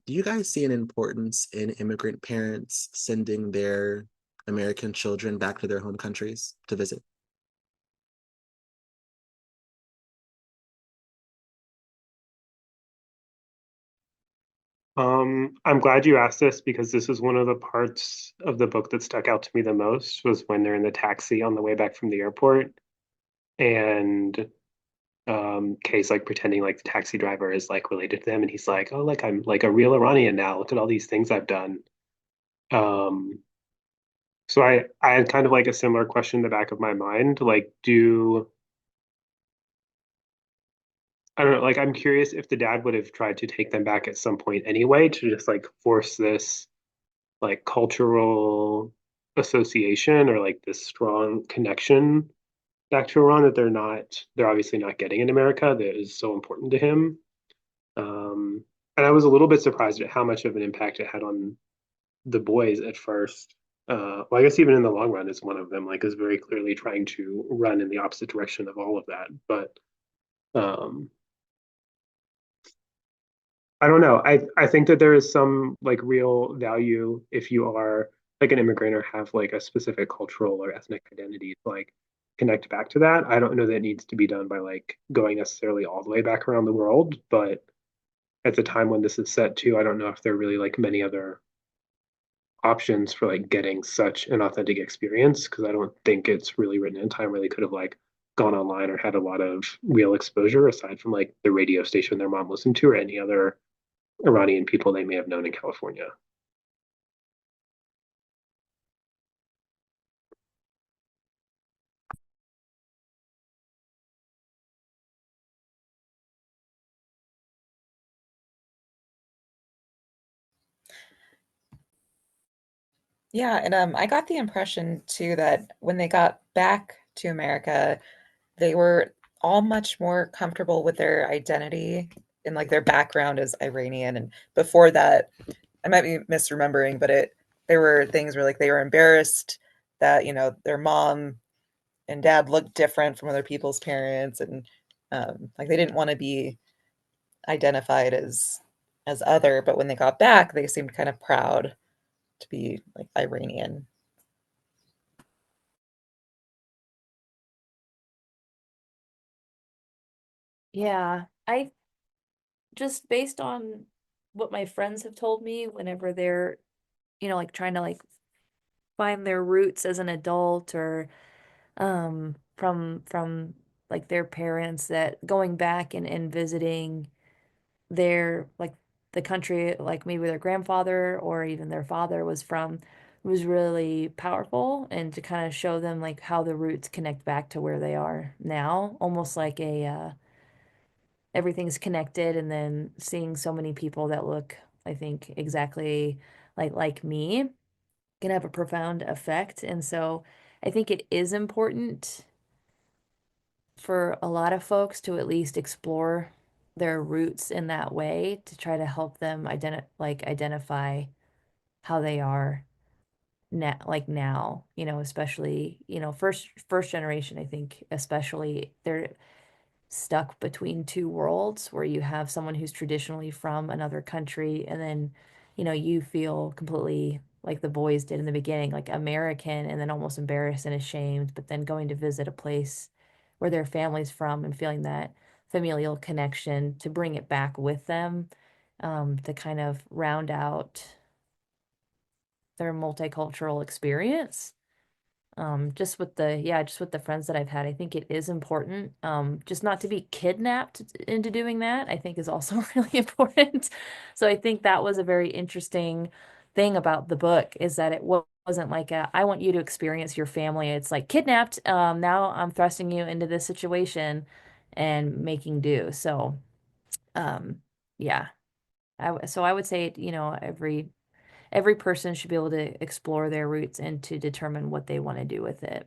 Do you guys see an importance in immigrant parents sending their American children back to their home countries to visit? I'm glad you asked this because this is one of the parts of the book that stuck out to me the most was when they're in the taxi on the way back from the airport and Kay's like pretending like the taxi driver is like related to them and he's like, oh, like I'm like a real Iranian now. Look at all these things I've done. Um, so I had kind of like a similar question in the back of my mind, like I don't know, like I'm curious if the dad would have tried to take them back at some point anyway to just like force this like cultural association or like this strong connection back to Iran that they're obviously not getting in America that is so important to him. And I was a little bit surprised at how much of an impact it had on the boys at first. Well, I guess even in the long run, is one of them like is very clearly trying to run in the opposite direction of all of that. But um, I don't know. I think that there is some like real value if you are like an immigrant or have like a specific cultural or ethnic identity to like connect back to that. I don't know that it needs to be done by like going necessarily all the way back around the world, but at the time when this is set to, I don't know if there are really like many other options for like getting such an authentic experience because I don't think it's really written in time where they could have like gone online or had a lot of real exposure aside from like the radio station their mom listened to or any other Iranian people they may have known in California. Yeah, and I got the impression too that when they got back to America, they were all much more comfortable with their identity and like their background as Iranian. And before that, I might be misremembering, but there were things where like they were embarrassed that, their mom and dad looked different from other people's parents, and like they didn't want to be identified as other, but when they got back, they seemed kind of proud to be like Iranian. Yeah, I just based on what my friends have told me whenever they're, like trying to like find their roots as an adult or from like their parents that going back and visiting their like the country like maybe their grandfather or even their father was from was really powerful and to kind of show them like how the roots connect back to where they are now, almost like a everything's connected and then seeing so many people that look, I think, exactly like me can have a profound effect. And so I think it is important for a lot of folks to at least explore their roots in that way to try to help them identify how they are now, like now, especially, first generation, I think, especially they're stuck between two worlds where you have someone who's traditionally from another country and then, you feel completely like the boys did in the beginning, like American and then almost embarrassed and ashamed, but then going to visit a place where their family's from and feeling that familial connection to bring it back with them, to kind of round out their multicultural experience. Just with the friends that I've had, I think it is important, just not to be kidnapped into doing that, I think is also really important. So I think that was a very interesting thing about the book is that it wasn't like I want you to experience your family. It's like kidnapped. Now I'm thrusting you into this situation and making do. So, um, yeah, so I would say, every person should be able to explore their roots and to determine what they want to do with it.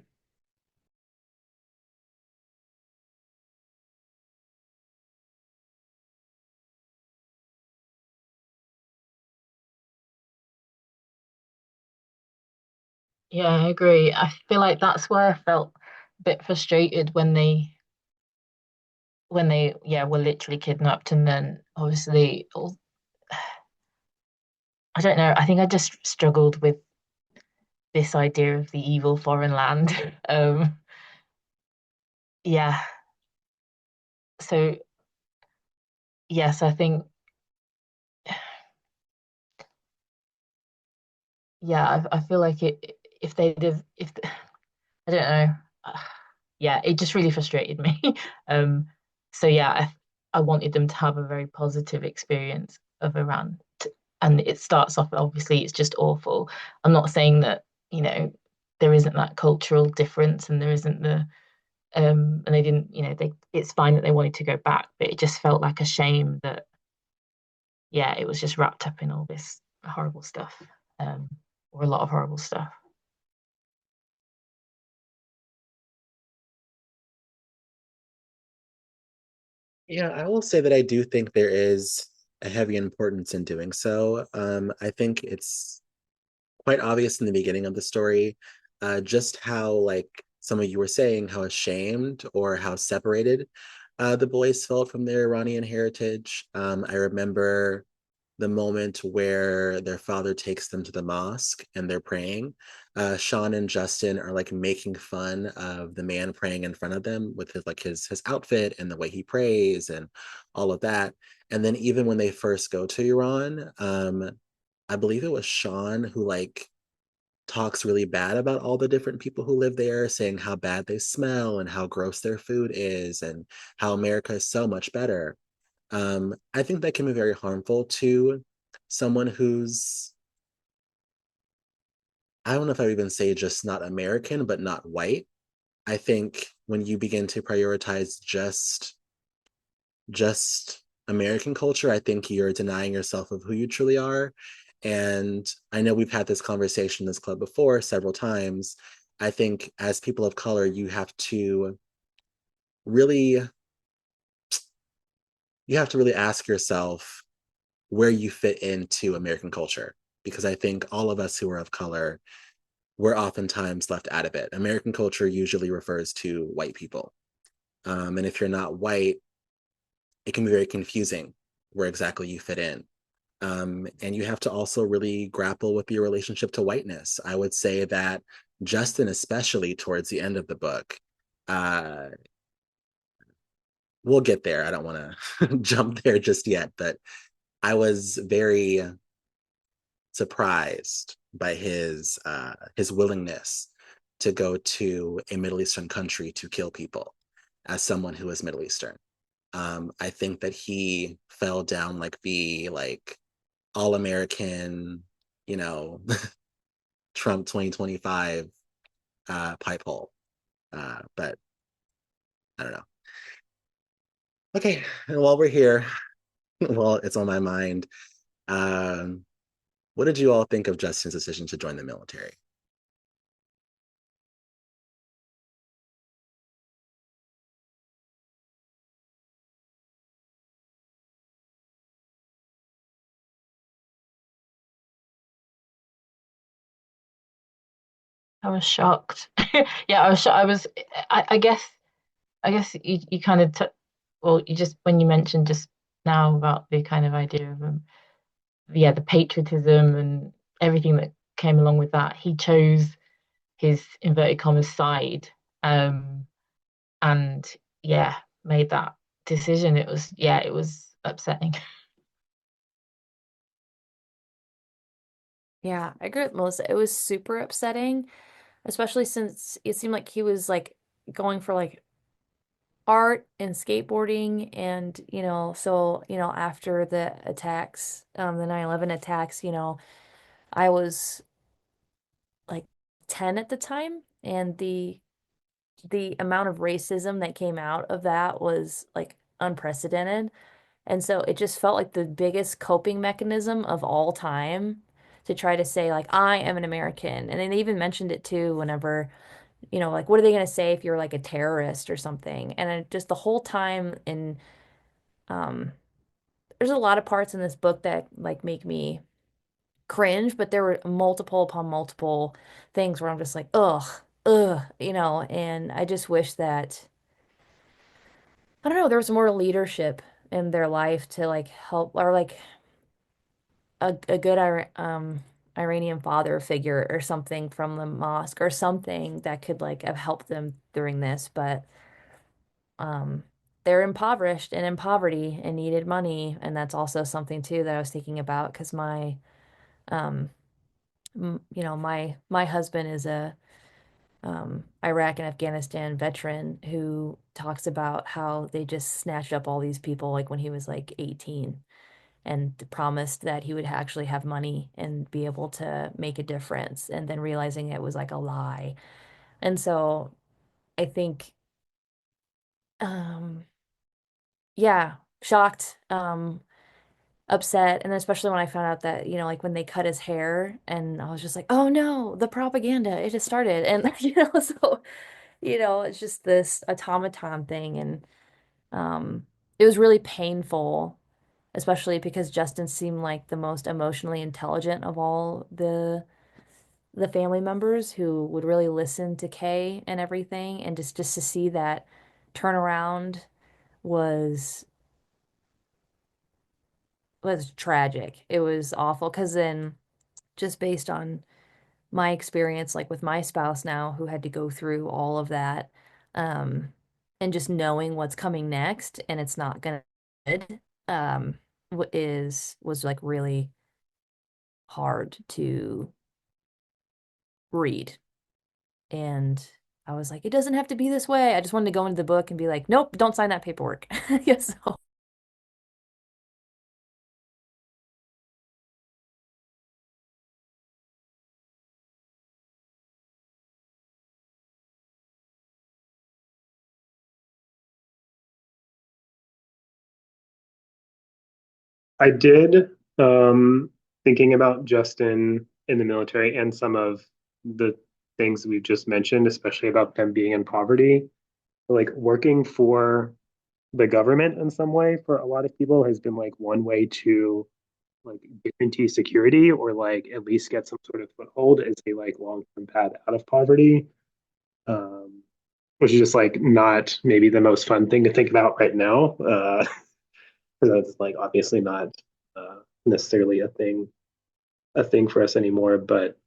Yeah, I agree. I feel like that's where I felt a bit frustrated when they yeah were literally kidnapped and then obviously I don't know. I think I just struggled with this idea of the evil foreign land. Yeah. So yes, I think yeah, I feel like if they'd have if I don't know. Yeah, it just really frustrated me. Um, so yeah, I wanted them to have a very positive experience of Iran. And it starts off, obviously, it's just awful. I'm not saying that, there isn't that cultural difference and there isn't And they didn't, it's fine that they wanted to go back, but it just felt like a shame that, yeah, it was just wrapped up in all this horrible stuff, um, or a lot of horrible stuff. Yeah, I will say that I do think there is a heavy importance in doing so. I think it's quite obvious in the beginning of the story, just how, like some of you were saying, how ashamed or how separated the boys felt from their Iranian heritage. I remember the moment where their father takes them to the mosque and they're praying. Sean and Justin are like making fun of the man praying in front of them with his outfit and the way he prays and all of that. And then even when they first go to Iran, I believe it was Sean who like talks really bad about all the different people who live there, saying how bad they smell and how gross their food is and how America is so much better. I think that can be very harmful to someone who's, I don't know if I would even say just not American, but not white. I think when you begin to prioritize just American culture, I think you're denying yourself of who you truly are. And I know we've had this conversation in this club before several times. I think as people of color, really you have to really ask yourself where you fit into American culture. Because I think all of us who are of color, we're oftentimes left out of it. American culture usually refers to white people. And if you're not white, it can be very confusing where exactly you fit in. And you have to also really grapple with your relationship to whiteness. I would say that Justin, especially towards the end of the book, uh, we'll get there. I don't want to jump there just yet, but I was very surprised by his willingness to go to a Middle Eastern country to kill people as someone who is Middle Eastern. I think that he fell down like the all American, you know, Trump 2025 pipe hole. But I don't know. Okay, and while we're here, well, it's on my mind. Um, what did you all think of Justin's decision to join the military? I was shocked. Yeah, I was shocked. I guess, you kind of, well, you just, when you mentioned just now about the kind of idea of, yeah, the patriotism and everything that came along with that, he chose his inverted commas side, um, and yeah, made that decision. It was upsetting. Yeah, I agree with Melissa. It was super upsetting, especially since it seemed like he was like going for like art and skateboarding and so after the attacks, the 9/11 attacks, I was like 10 at the time, and the amount of racism that came out of that was like unprecedented. And so it just felt like the biggest coping mechanism of all time to try to say, like, I am an American. And then they even mentioned it too whenever, like, what are they going to say if you're like a terrorist or something? And just the whole time, and um, there's a lot of parts in this book that like make me cringe, but there were multiple upon multiple things where I'm just like, ugh, ugh, and I just wish that, I don't know, there was more leadership in their life to like help, or like a good Iranian father figure or something from the mosque or something that could like have helped them during this. But um they're impoverished and in poverty and needed money. And that's also something too that I was thinking about because um my husband is a Iraq and Afghanistan veteran who talks about how they just snatched up all these people like when he was like 18 and promised that he would actually have money and be able to make a difference, and then realizing it was like a lie. And so I think um, yeah, shocked, upset, and then especially when I found out that, like when they cut his hair, and I was just like, oh no, the propaganda, it has started. And so, it's just this automaton thing, and it was really painful, especially because Justin seemed like the most emotionally intelligent of all the family members who would really listen to Kay and everything, and just to see that turnaround was was tragic. It was awful because then just based on my experience, like with my spouse now, who had to go through all of that, um, and just knowing what's coming next, and it's not gonna be good, was like really hard to read. And I was like, it doesn't have to be this way. I just wanted to go into the book and be like, nope, don't sign that paperwork. Yes. So. I did, thinking about Justin in the military and some of the things we've just mentioned, especially about them being in poverty, like working for the government in some way for a lot of people has been like one way to like guarantee security or like at least get some sort of foothold as a like long-term path out of poverty. Um, which is just like not maybe the most fun thing to think about right now. Because that's like obviously not necessarily a thing for us anymore. But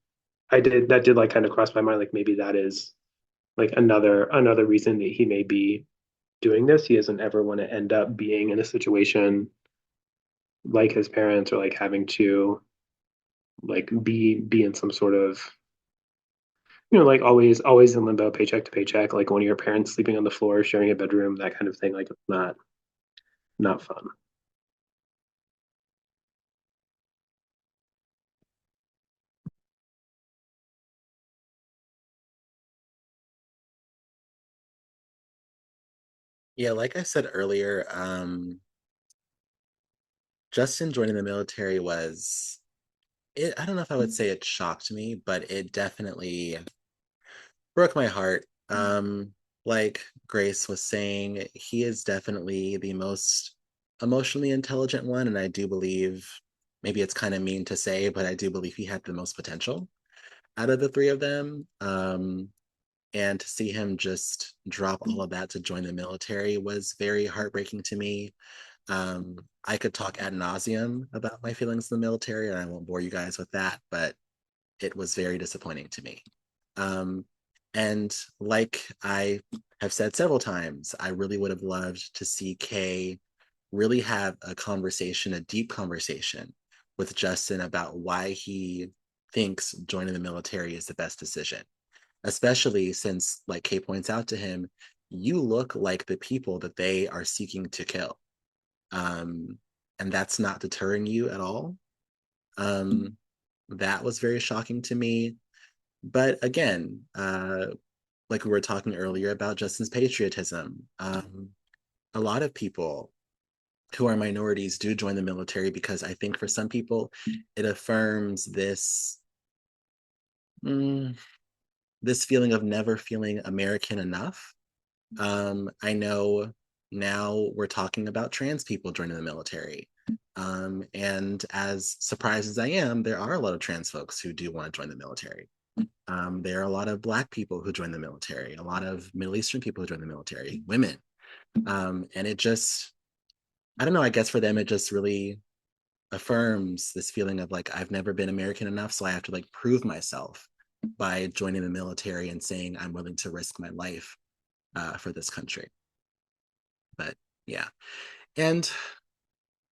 that did like kind of cross my mind, like maybe that is like another reason that he may be doing this. He doesn't ever want to end up being in a situation like his parents or like having to like be in some sort of like always in limbo, paycheck to paycheck, like one of your parents sleeping on the floor, sharing a bedroom, that kind of thing. Like it's not fun. Yeah, like I said earlier, Justin joining the military was it. I don't know if I would say it shocked me, but it definitely broke my heart. Like Grace was saying, he is definitely the most emotionally intelligent one, and I do believe maybe it's kind of mean to say, but I do believe he had the most potential out of the three of them. And to see him just drop all of that to join the military was very heartbreaking to me. I could talk ad nauseum about my feelings in the military, and I won't bore you guys with that, but it was very disappointing to me. Um, and like I have said several times, I really would have loved to see Kay really have a conversation, a deep conversation with Justin about why he thinks joining the military is the best decision, especially since, like Kay points out to him, you look like the people that they are seeking to kill. Um, and that's not deterring you at all. Um, that was very shocking to me. But again, like we were talking earlier about Justin's patriotism, a lot of people who are minorities do join the military because I think for some people it affirms mm, this feeling of never feeling American enough. I know now we're talking about trans people joining the military. And as surprised as I am, there are a lot of trans folks who do want to join the military. There are a lot of Black people who join the military, a lot of Middle Eastern people who join the military, women. And it just, I don't know, I guess for them, it just really affirms this feeling of like, I've never been American enough, so I have to like prove myself by joining the military and saying I'm willing to risk my life for this country. But yeah. And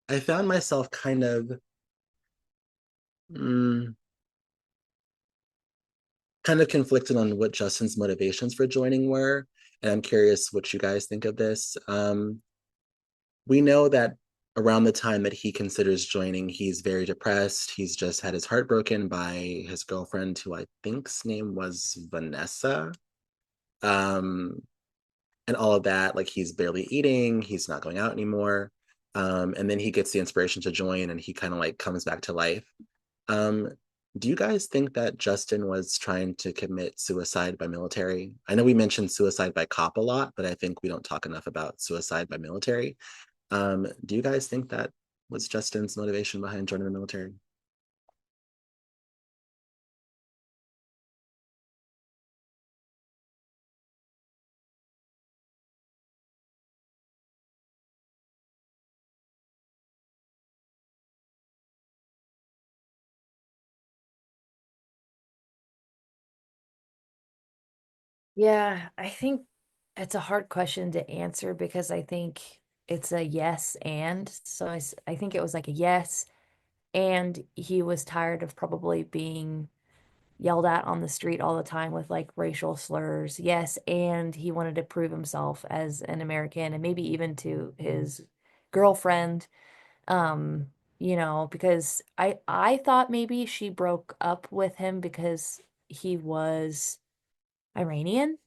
I found myself mm, kind of conflicted on what Justin's motivations for joining were. And I'm curious what you guys think of this. We know that around the time that he considers joining, he's very depressed. He's just had his heart broken by his girlfriend, who I think's name was Vanessa. Um, and all of that. Like he's barely eating, he's not going out anymore. And then he gets the inspiration to join and he kind of like comes back to life. Um, do you guys think that Justin was trying to commit suicide by military? I know we mentioned suicide by cop a lot, but I think we don't talk enough about suicide by military. Do you guys think that was Justin's motivation behind joining the military? Yeah, I think it's a hard question to answer because I think it's a yes and. So I think it was like a yes, and he was tired of probably being yelled at on the street all the time with like racial slurs. Yes, and he wanted to prove himself as an American and maybe even to his girlfriend. Um, because I thought maybe she broke up with him because he was Iranian.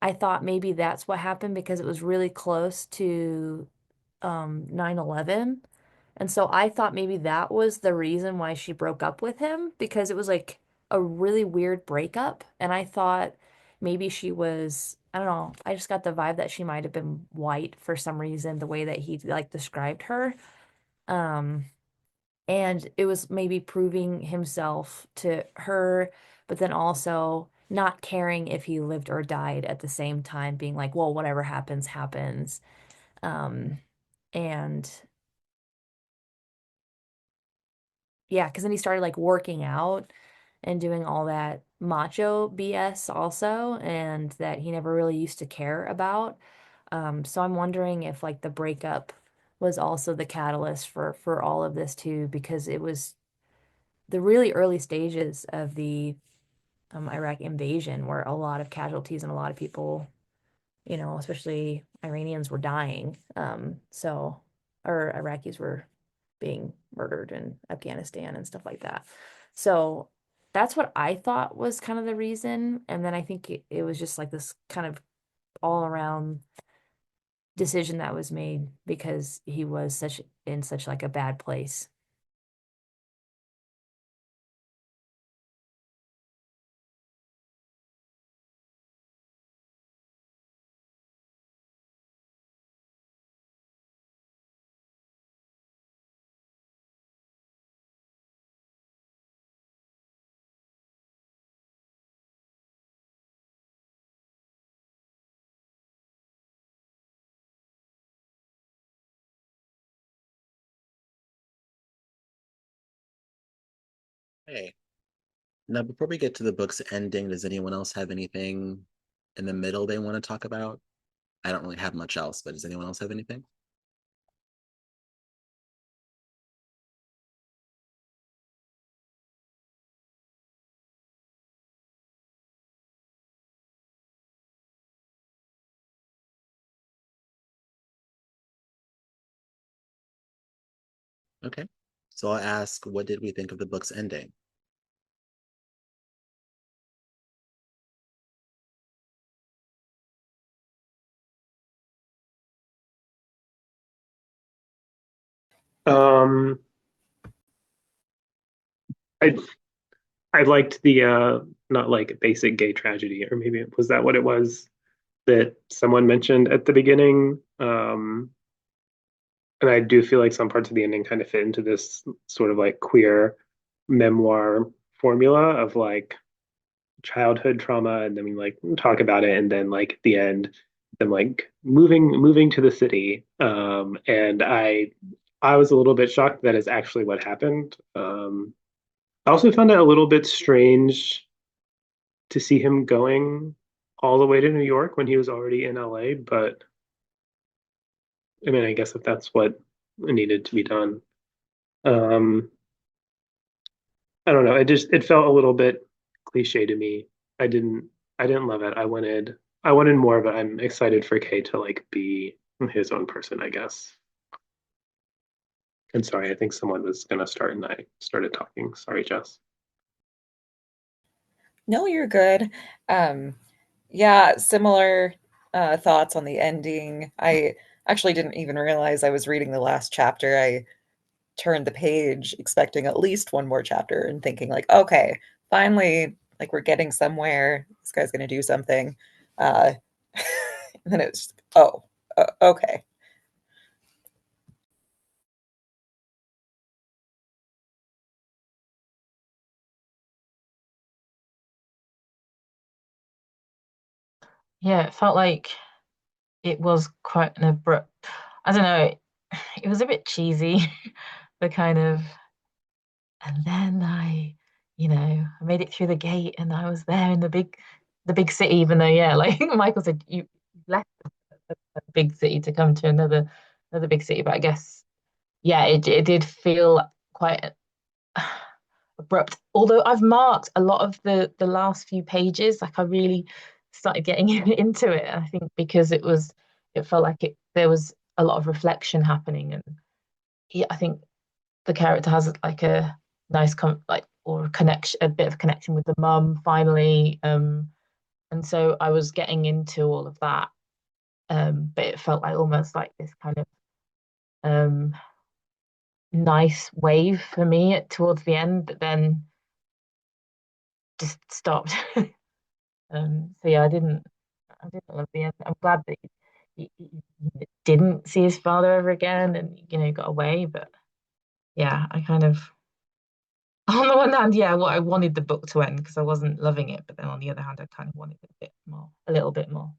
I thought maybe that's what happened because it was really close to 9/11. And so I thought maybe that was the reason why she broke up with him because it was like a really weird breakup. And I thought maybe she was, I don't know, I just got the vibe that she might have been white for some reason, the way that he like described her. Um, and it was maybe proving himself to her, but then also not caring if he lived or died at the same time, being like, well, whatever happens, happens. Um, and yeah, because then he started like working out and doing all that macho BS also, and that he never really used to care about. So I'm wondering if like the breakup was also the catalyst for all of this too, because it was the really early stages of the Iraq invasion where a lot of casualties and a lot of people, especially Iranians were dying. Or Iraqis were being murdered in Afghanistan and stuff like that. So that's what I thought was kind of the reason. And then I think it was just like this kind of all around decision that was made because he was such like a bad place. Hey, now before we get to the book's ending, does anyone else have anything in the middle they want to talk about? I don't really have much else, but does anyone else have anything? Okay. So I'll ask, what did we think of the book's ending? Um, I I liked the not like basic gay tragedy, or maybe was that what it was that someone mentioned at the beginning? And I do feel like some parts of the ending kind of fit into this sort of like queer memoir formula of like childhood trauma, and then we like talk about it, and then like at the end, them like moving to the city. And I was a little bit shocked that is actually what happened. I also found it a little bit strange to see him going all the way to New York when he was already in LA, but I mean, I guess if that's what needed to be done. Um, I don't know. It felt a little bit cliche to me. I didn't I didn't love it. I wanted more, but I'm excited for Kay to like be his own person, I guess. And sorry, I think someone was gonna start and I started talking. Sorry, Jess. No, you're good. Um, yeah, similar. thoughts on the ending. I actually didn't even realize I was reading the last chapter. I turned the page expecting at least one more chapter and thinking like, okay, finally, like we're getting somewhere. This guy's gonna do something. Uh, and then it's oh, okay. Yeah, it felt like it was quite an abrupt. I don't know. It was a bit cheesy, the kind of, and then I made it through the gate and I was there in the big city, even though, yeah, like Michael said, you left a big city to come to another big city. But I guess, yeah, it did feel quite abrupt. Although I've marked a lot of the last few pages, like I really started getting into it. I think because it felt like there was a lot of reflection happening, and yeah, I think the character has like a nice like or a connection, a bit of connection with the mum finally. And so I was getting into all of that. But it felt like almost like this kind of um nice wave for me towards the end, but then just stopped. So yeah, I didn't love the end. I'm glad that he didn't see his father ever again, and got away. But yeah, I kind of, on the one hand, yeah, what I wanted the book to end because I wasn't loving it, but then on the other hand, I kind of wanted it a bit more, a little bit more.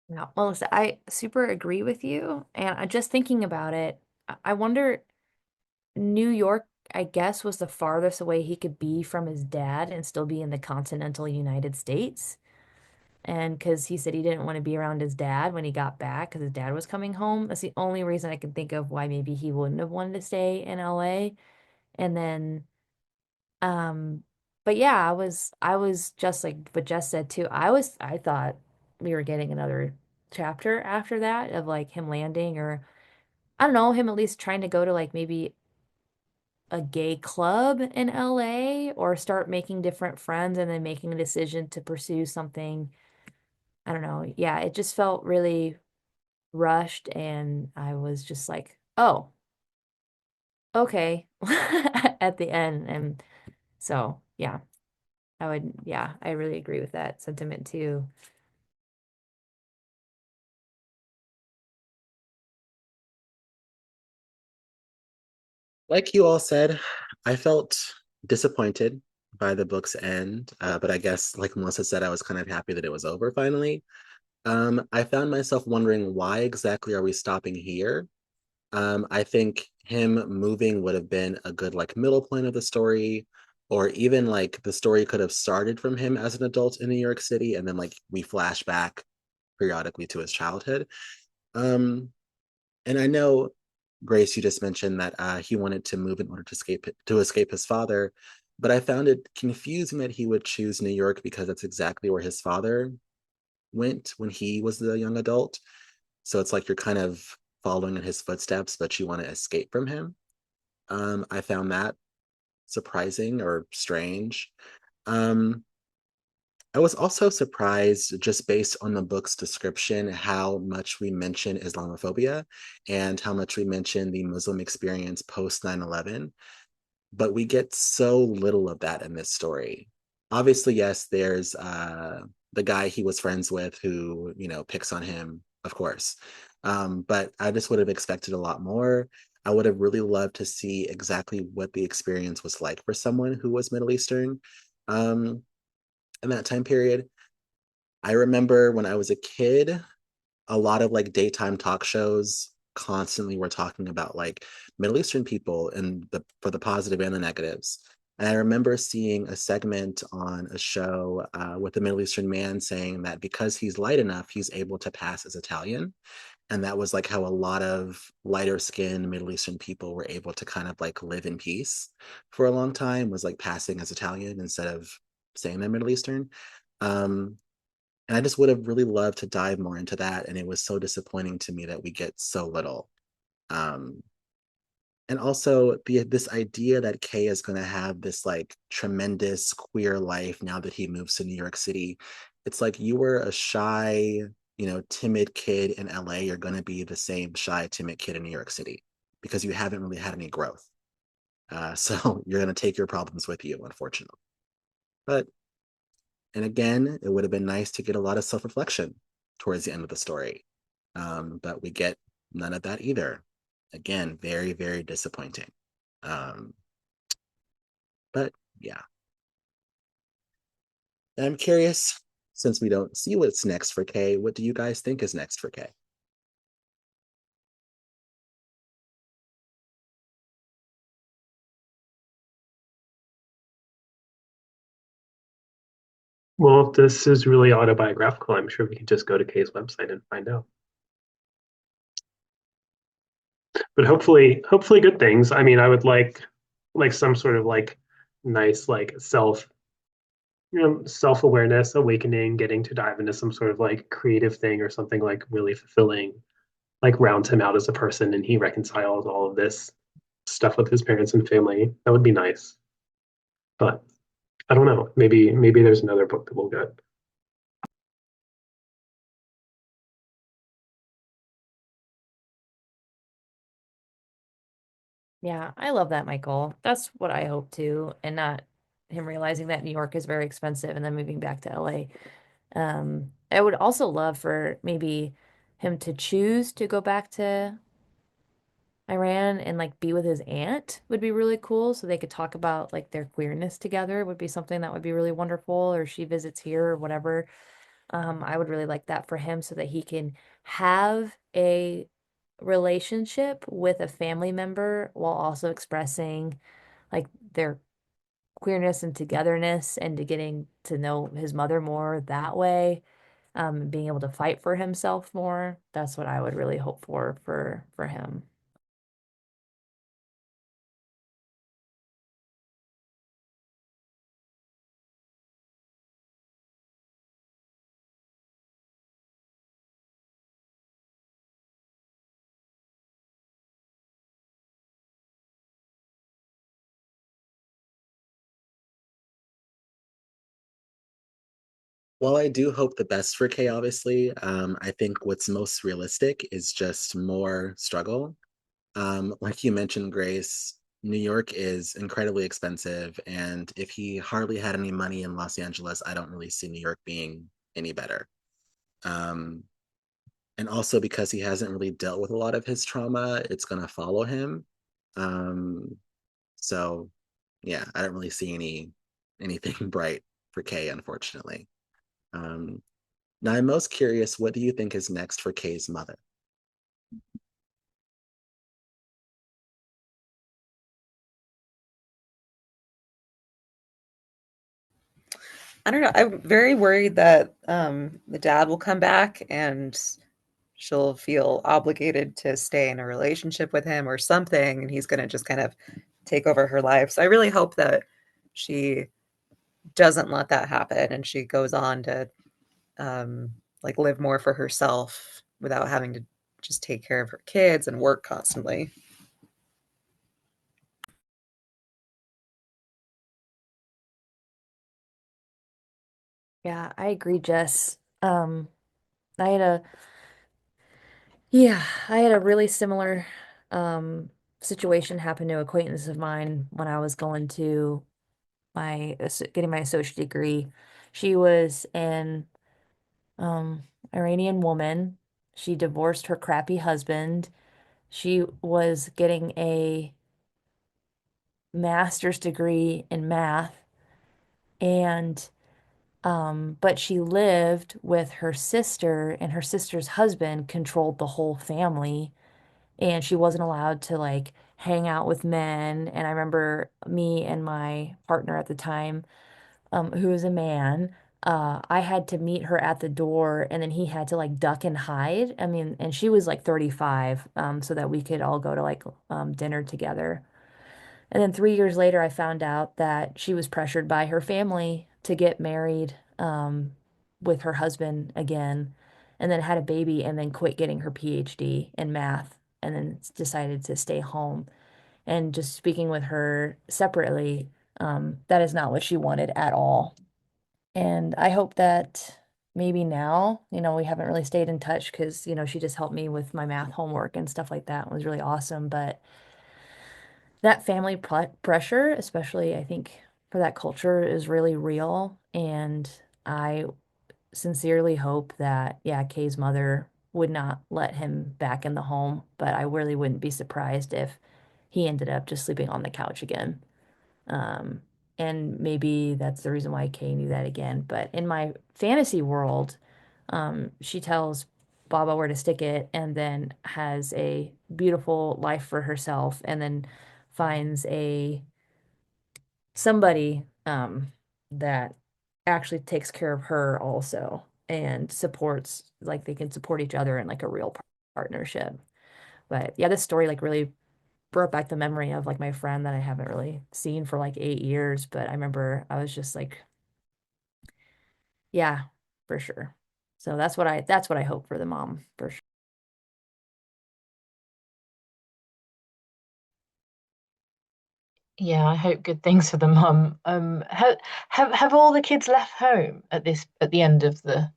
Yeah, Melissa, I super agree with you. And I just thinking about it, I wonder, New York, I guess, was the farthest away he could be from his dad and still be in the continental United States. And because he said he didn't want to be around his dad when he got back because his dad was coming home. That's the only reason I can think of why maybe he wouldn't have wanted to stay in LA. And then, um, but yeah, I was just like what Jess said too. I thought we were getting another chapter after that of like him landing, or I don't know, him at least trying to go to like maybe a gay club in LA or start making different friends and then making a decision to pursue something. I don't know. Yeah, it just felt really rushed and I was just like, "Oh, okay." At the end. And so, yeah, yeah, I really agree with that sentiment too. Like you all said, I felt disappointed by the book's end, but I guess, like Melissa said, I was kind of happy that it was over finally. I found myself wondering why exactly are we stopping here? I think him moving would have been a good like middle point of the story, or even like the story could have started from him as an adult in New York City, and then like we flash back periodically to his childhood. Um, and I know, Grace, you just mentioned that he wanted to move in order to escape his father, but I found it confusing that he would choose New York because that's exactly where his father went when he was the young adult. So it's like you're kind of following in his footsteps, but you want to escape from him. I found that surprising or strange. Um, I was also surprised, just based on the book's description, how much we mention Islamophobia and how much we mention the Muslim experience post 9/11. But we get so little of that in this story. Obviously, yes, there's the guy he was friends with who, picks on him, of course. But I just would have expected a lot more. I would have really loved to see exactly what the experience was like for someone who was Middle Eastern um, in that time period. I remember when I was a kid, a lot of like daytime talk shows constantly were talking about like Middle Eastern people and for the positive and the negatives. And I remember seeing a segment on a show with a Middle Eastern man saying that because he's light enough, he's able to pass as Italian. And that was like how a lot of lighter skinned Middle Eastern people were able to kind of like live in peace for a long time, was like passing as Italian instead of saying they're Middle Eastern. Um, and I just would have really loved to dive more into that. And it was so disappointing to me that we get so little. Um, and also this idea that Kay is going to have this like tremendous queer life now that he moves to New York City. It's like you were a shy, timid kid in LA. You're going to be the same shy, timid kid in New York City because you haven't really had any growth. So you're going to take your problems with you, unfortunately. But, and again, it would have been nice to get a lot of self reflection towards the end of the story. But we get none of that either. Again, very, very disappointing. Um, but yeah, and I'm curious, since we don't see what's next for Kay, what do you guys think is next for Kay? Well, if this is really autobiographical, I'm sure we can just go to Kay's website and find out. But hopefully good things. I mean, I would like some sort of like nice like self-awareness, awakening, getting to dive into some sort of like creative thing or something like really fulfilling, like rounds him out as a person and he reconciles all of this stuff with his parents and family. That would be nice. But I don't know. Maybe there's another book that we'll get. Yeah, I love that, Michael. That's what I hope too, and not him realizing that New York is very expensive and then moving back to LA. I would also love for maybe him to choose to go back to Iran and like be with his aunt would be really cool. So they could talk about like their queerness together would be something that would be really wonderful. Or she visits here or whatever. I would really like that for him so that he can have a relationship with a family member while also expressing like their queerness and togetherness and to getting to know his mother more that way, being able to fight for himself more. That's what I would really hope for him. Well, I do hope the best for Kay, obviously. I think what's most realistic is just more struggle. Like you mentioned, Grace, New York is incredibly expensive. And if he hardly had any money in Los Angeles, I don't really see New York being any better. Um, and also because he hasn't really dealt with a lot of his trauma, it's going to follow him. Um, so, yeah, I don't really see anything bright for Kay, unfortunately. Um, Now, I'm most curious, what do you think is next for Kay's mother? I don't know. I'm very worried that the dad will come back and she'll feel obligated to stay in a relationship with him or something, and he's going to just kind of take over her life. So I really hope that she doesn't let that happen and she goes on to like live more for herself without having to just take care of her kids and work constantly. Yeah, I agree, Jess. I had a yeah, I had a really similar um situation happen to an acquaintance of mine when I was going to getting my associate degree. She was an Iranian woman. She divorced her crappy husband. She was getting a master's degree in math and but she lived with her sister and her sister's husband controlled the whole family and she wasn't allowed to like hang out with men. And I remember me and my partner at the time, who was a man, I had to meet her at the door and then he had to like duck and hide. I mean, and she was like 35, so that we could all go to like dinner together. And then 3 years later, I found out that she was pressured by her family to get married with her husband again, and then had a baby and then quit getting her PhD in math and then decided to stay home. And just speaking with her separately, that is not what she wanted at all. And I hope that maybe now, we haven't really stayed in touch because, she just helped me with my math homework and stuff like that. It was really awesome. But that family pressure, especially I think for that culture, is really real. And I sincerely hope that, yeah, Kay's mother would not let him back in the home, but I really wouldn't be surprised if he ended up just sleeping on the couch again. Um, and maybe that's the reason why Kay knew that again. But in my fantasy world, she tells Baba where to stick it and then has a beautiful life for herself and then finds a somebody that actually takes care of her also and supports like they can support each other in like a real partnership. But yeah, this story like really brought back the memory of like my friend that I haven't really seen for like 8 years. But I remember I was just like, yeah, for sure. So that's what I hope for the mom for sure. Yeah, I hope good things for the mum. Have all the kids left home at the end of the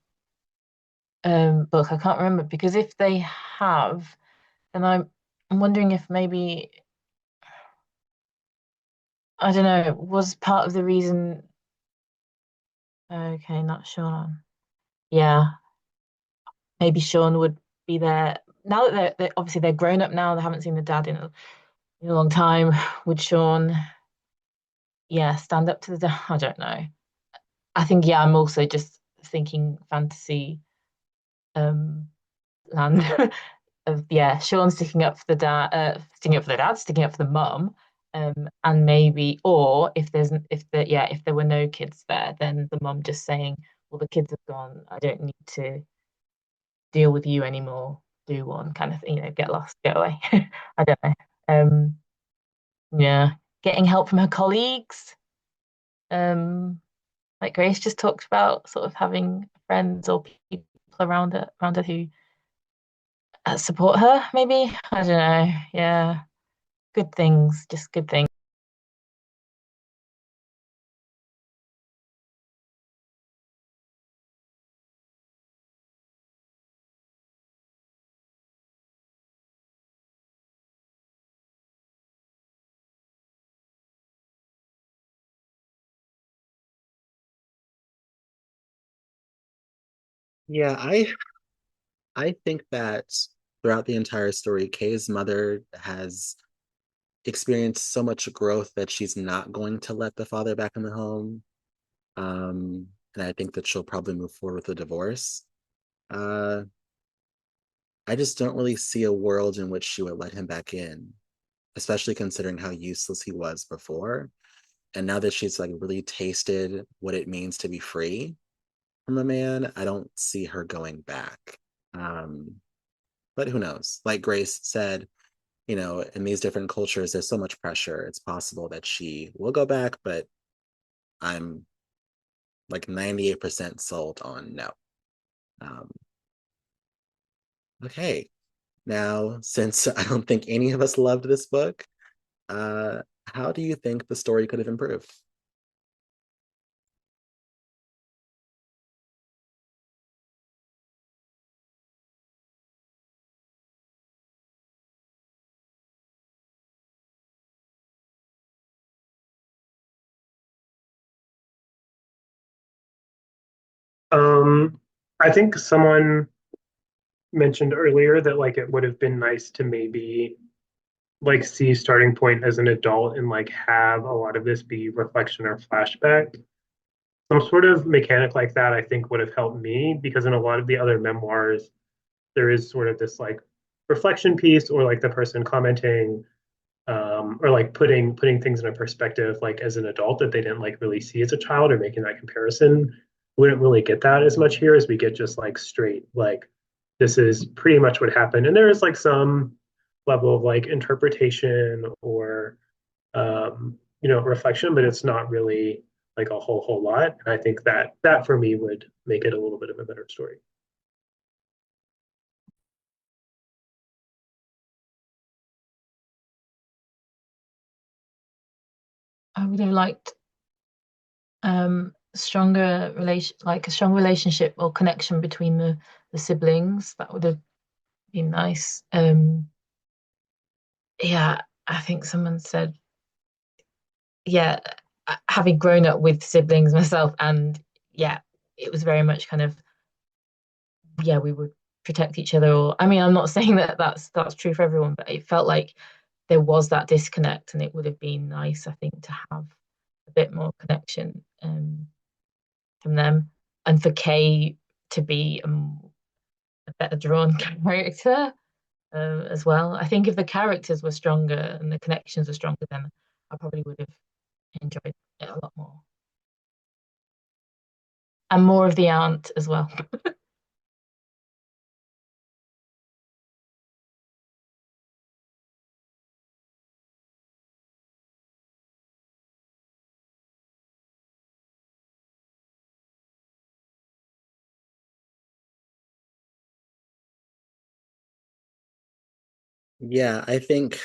book? I can't remember because if they have, then I'm wondering if maybe I don't know, was part of the reason. Okay, not Sean. Yeah, maybe Sean would be there now that they're obviously they're grown up now. They haven't seen the dad in a long time. Would Sean, yeah, stand up to the dad? I don't know. I think yeah, I'm also just thinking fantasy um land of yeah, Sean sticking up for the dad, sticking up for the dad, sticking up for the mum. And maybe, or if there were no kids there, then the mum just saying, "Well, the kids have gone. I don't need to deal with you anymore. Do one kind of thing, get lost, get away." I don't know. Um, yeah, getting help from her colleagues. Like Grace just talked about, sort of having friends or people around her who support her. Maybe I don't know. Yeah, good things, just good things. Yeah, I think that throughout the entire story, Kay's mother has experienced so much growth that she's not going to let the father back in the home. And I think that she'll probably move forward with a divorce. Uh, I just don't really see a world in which she would let him back in, especially considering how useless he was before. And now that she's like really tasted what it means to be free from a man, I don't see her going back. Um, but who knows? Like Grace said, in these different cultures, there's so much pressure. It's possible that she will go back, but I'm like 98% sold on no. Um, okay. Now, since I don't think any of us loved this book, uh, how do you think the story could have improved? Um, I think someone mentioned earlier that like it would have been nice to maybe like see starting point as an adult and like have a lot of this be reflection or flashback. Some sort of mechanic like that I think would have helped me because in a lot of the other memoirs there is sort of this like reflection piece or like the person commenting or like putting things in a perspective like as an adult that they didn't like really see as a child or making that comparison. We didn't really get that as much here as we get just like straight like this is pretty much what happened and there is like some level of like interpretation or reflection, but it's not really like a whole lot. And I think that for me would make it a little bit of a better story. I would have liked a strong relationship or connection between the siblings. That would have been nice. Yeah, I think someone said, yeah, having grown up with siblings myself, and yeah, it was very much kind of, yeah, we would protect each other. Or, I mean, I'm not saying that that's true for everyone, but it felt like there was that disconnect, and it would have been nice, I think, to have a bit more connection from them, and for Kay to be a better drawn character as well. I think if the characters were stronger and the connections were stronger, then I probably would have enjoyed it a lot more. And more of the aunt as well. Yeah, I think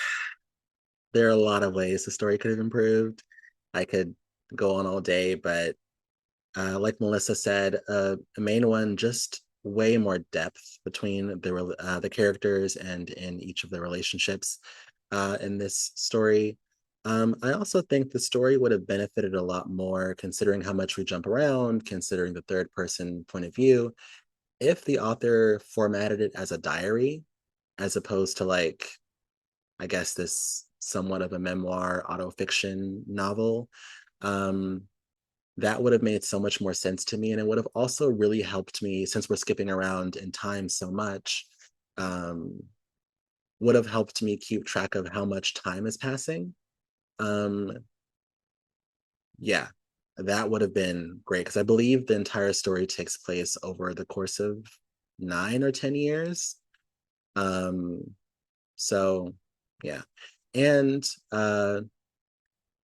there are a lot of ways the story could have improved. I could go on all day, but like Melissa said, the main one, just way more depth between the characters and in each of the relationships in this story. I also think the story would have benefited a lot more, considering how much we jump around, considering the third person point of view, if the author formatted it as a diary, as opposed to like, I guess, this somewhat of a memoir autofiction novel. Um, that would have made so much more sense to me. And it would have also really helped me, since we're skipping around in time so much, um, would have helped me keep track of how much time is passing. Um, yeah, that would have been great because I believe the entire story takes place over the course of 9 or 10 years. Um, so yeah. And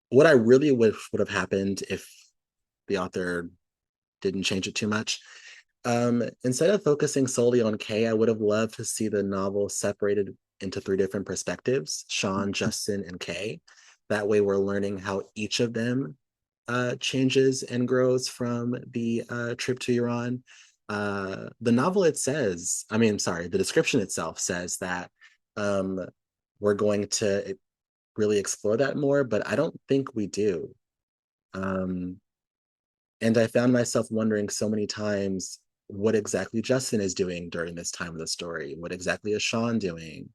what I really would have happened if the author didn't change it too much. Instead of focusing solely on Kay, I would have loved to see the novel separated into three different perspectives: Sean, Justin, and Kay. That way, we're learning how each of them changes and grows from the trip to Iran. The novel, it says, I mean, sorry, the description itself says that um, we're going to really explore that more, but I don't think we do. Um, and I found myself wondering so many times what exactly Justin is doing during this time of the story. What exactly is Sean doing?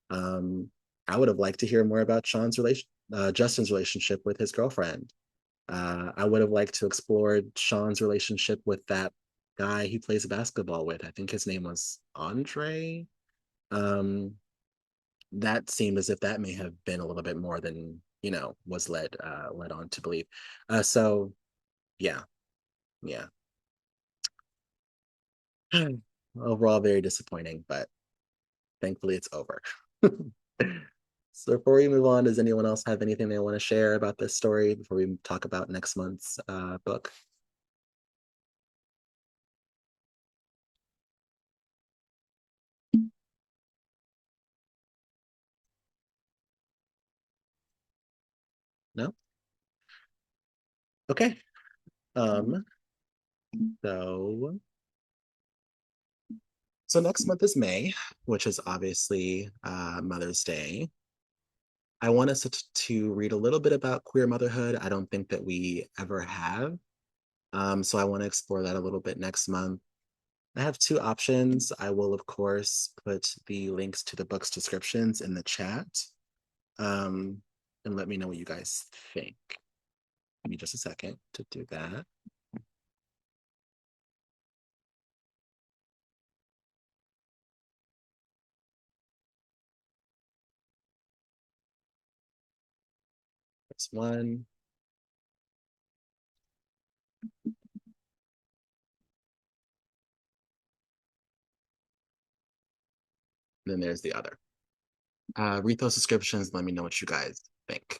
Um, I would have liked to hear more about Justin's relationship with his girlfriend. I would have liked to explore Sean's relationship with that guy he plays basketball with. I think his name was Andre. Um, that seemed as if that may have been a little bit more than was led on to believe. So yeah, yeah. Overall, very disappointing, but thankfully it's over. So before we move on, does anyone else have anything they want to share about this story before we talk about next month's book? No? Okay. Um, so so next month is May, which is obviously Mother's Day. I want us to read a little bit about queer motherhood. I don't think that we ever have. So I want to explore that a little bit next month. I have two options. I will, of course, put the links to the book's descriptions in the chat. And let me know what you guys think. Give me just a second to do that. There's one. And then there's the other. Read those descriptions. Let me know what you guys think.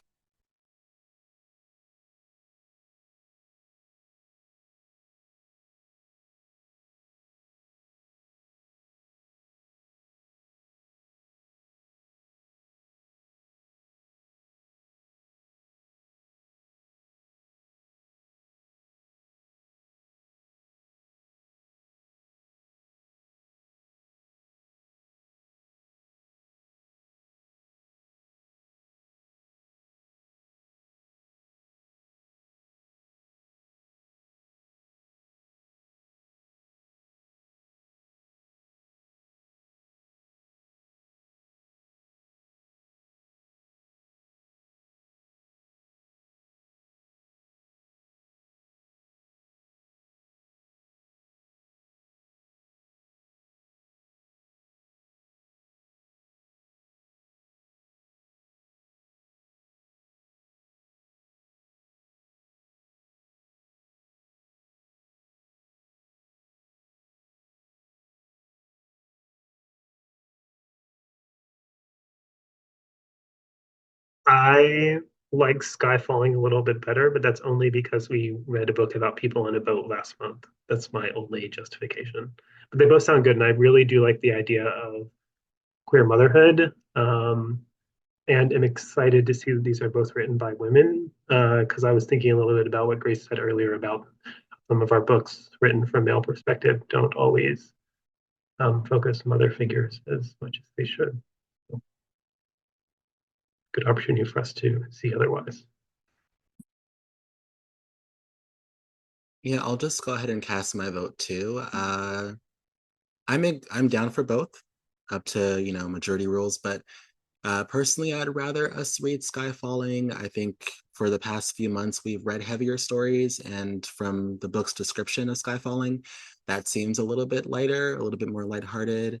I like Sky Falling a little bit better, but that's only because we read a book about people in a boat last month. That's my only justification. But they both sound good, and I really do like the idea of queer motherhood. And am excited to see that these are both written by women, because I was thinking a little bit about what Grace said earlier about some of our books written from male perspective don't always focus mother figures as much as they should. So, good opportunity for us to see otherwise. Yeah, I'll just go ahead and cast my vote too. I'm down for both, up to majority rules, but personally, I'd rather us read Sky Falling. I think for the past few months, we've read heavier stories, and from the book's description of Sky Falling, that seems a little bit lighter, a little bit more lighthearted.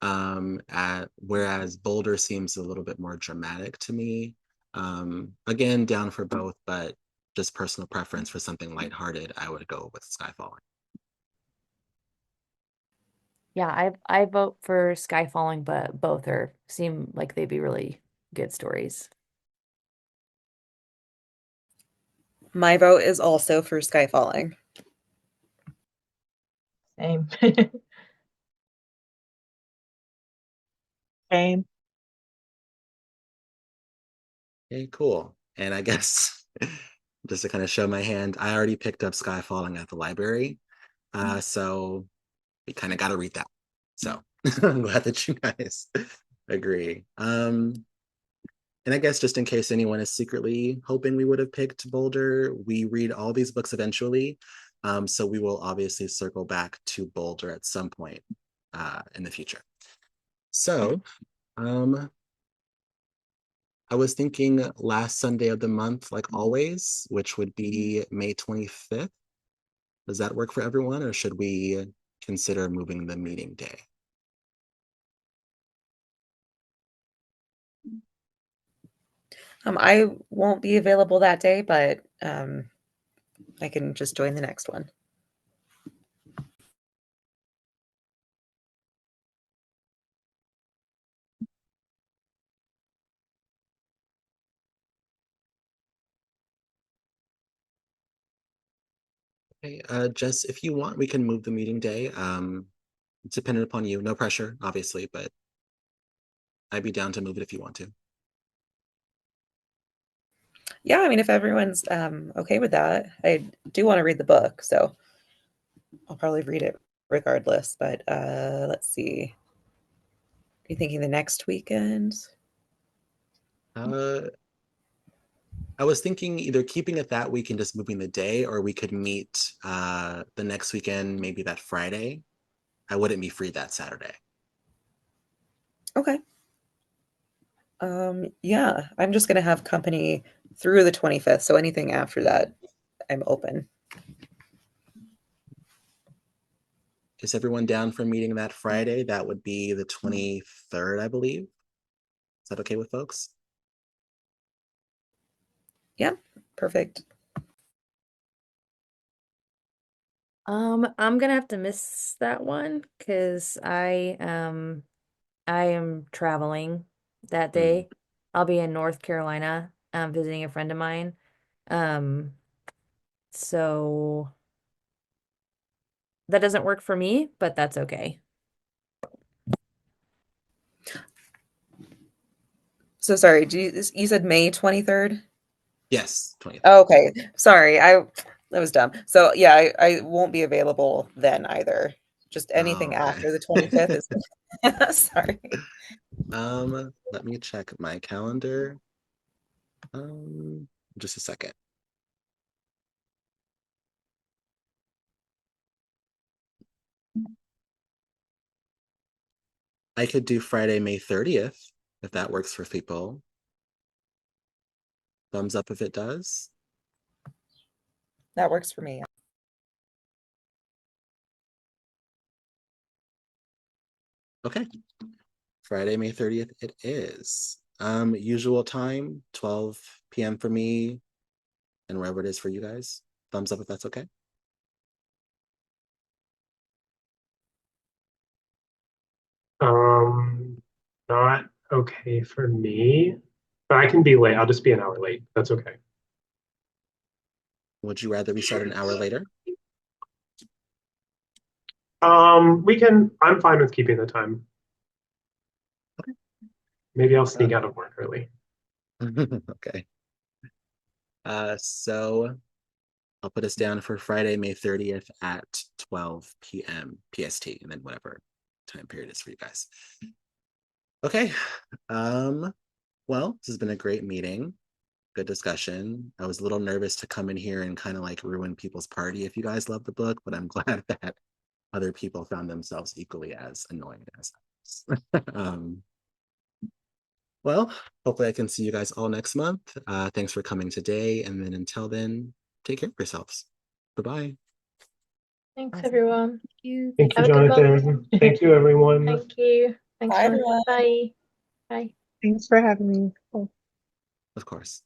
Whereas Boulder seems a little bit more dramatic to me. Again, down for both, but just personal preference for something lighthearted, I would go with Sky Falling. Yeah, I vote for Sky Falling, but both are seem like they'd be really good stories. My vote is also for Sky Falling. Same. Same. Okay, cool. And I guess just to kind of show my hand, I already picked up Sky Falling at the library. So we kind of got to read that. So I'm glad that you guys agree. And I guess just in case anyone is secretly hoping we would have picked Boulder, we read all these books eventually. So we will obviously circle back to Boulder at some point in the future. So I was thinking last Sunday of the month, like always, which would be May 25th. Does that work for everyone, or should we consider moving the meeting day? I won't be available that day, but I can just join the next one. Okay, Jess, if you want, we can move the meeting day. It's dependent upon you. No pressure, obviously, but I'd be down to move it if you want to. Yeah, I mean, if everyone's okay with that, I do want to read the book, so I'll probably read it regardless. But let's see. Are you thinking the next weekend? Uh, I was thinking either keeping it that week and just moving the day, or we could meet the next weekend, maybe that Friday. I wouldn't be free that Saturday. Okay. Yeah, I'm just gonna have company through the 25th, so anything after that, I'm open. Is everyone down for meeting that Friday? That would be the 23rd, I believe. Is that okay with folks? Yeah, perfect. I'm gonna have to miss that one because I am traveling that day. I'll be in North Carolina, visiting a friend of mine. Um, so that doesn't work for me, but that's okay. So sorry, you said May 23rd? Yes, 20th. Oh, okay. Sorry, that was dumb. So yeah, I won't be available then either. Just All anything right. after the 25th is sorry. Let me check my calendar. Just a second. I could do Friday, May 30th, if that works for people. Thumbs up if it does. That works for me. Okay. Friday, May 30th, it is. Usual time, 12 p.m. for me, and wherever it is for you guys. Thumbs up if that's okay. Um, Not okay for me. But I can be late. I'll just be an hour late. That's okay. Would you rather we start an hour later? We can. I'm fine with keeping the time. Maybe I'll sneak out of work early. Okay. So I'll put us down for Friday, May 30th at 12 p.m. PST, and then whatever time period is for you guys. Okay. Well, this has been a great meeting. Good discussion. I was a little nervous to come in here and kind of like ruin people's party if you guys love the book, but I'm glad that other people found themselves equally as annoyed as I was. Well, hopefully I can see you guys all next month. Thanks for coming today. And then until then, take care of yourselves. Bye-bye. Thanks, Awesome. everyone. Thank you. Thank you, Have a good month. Jonathan. Thank you, everyone. Thank you. Thanks, Bye, Jonathan. everyone. Bye. Bye. Thanks for having me. Of course.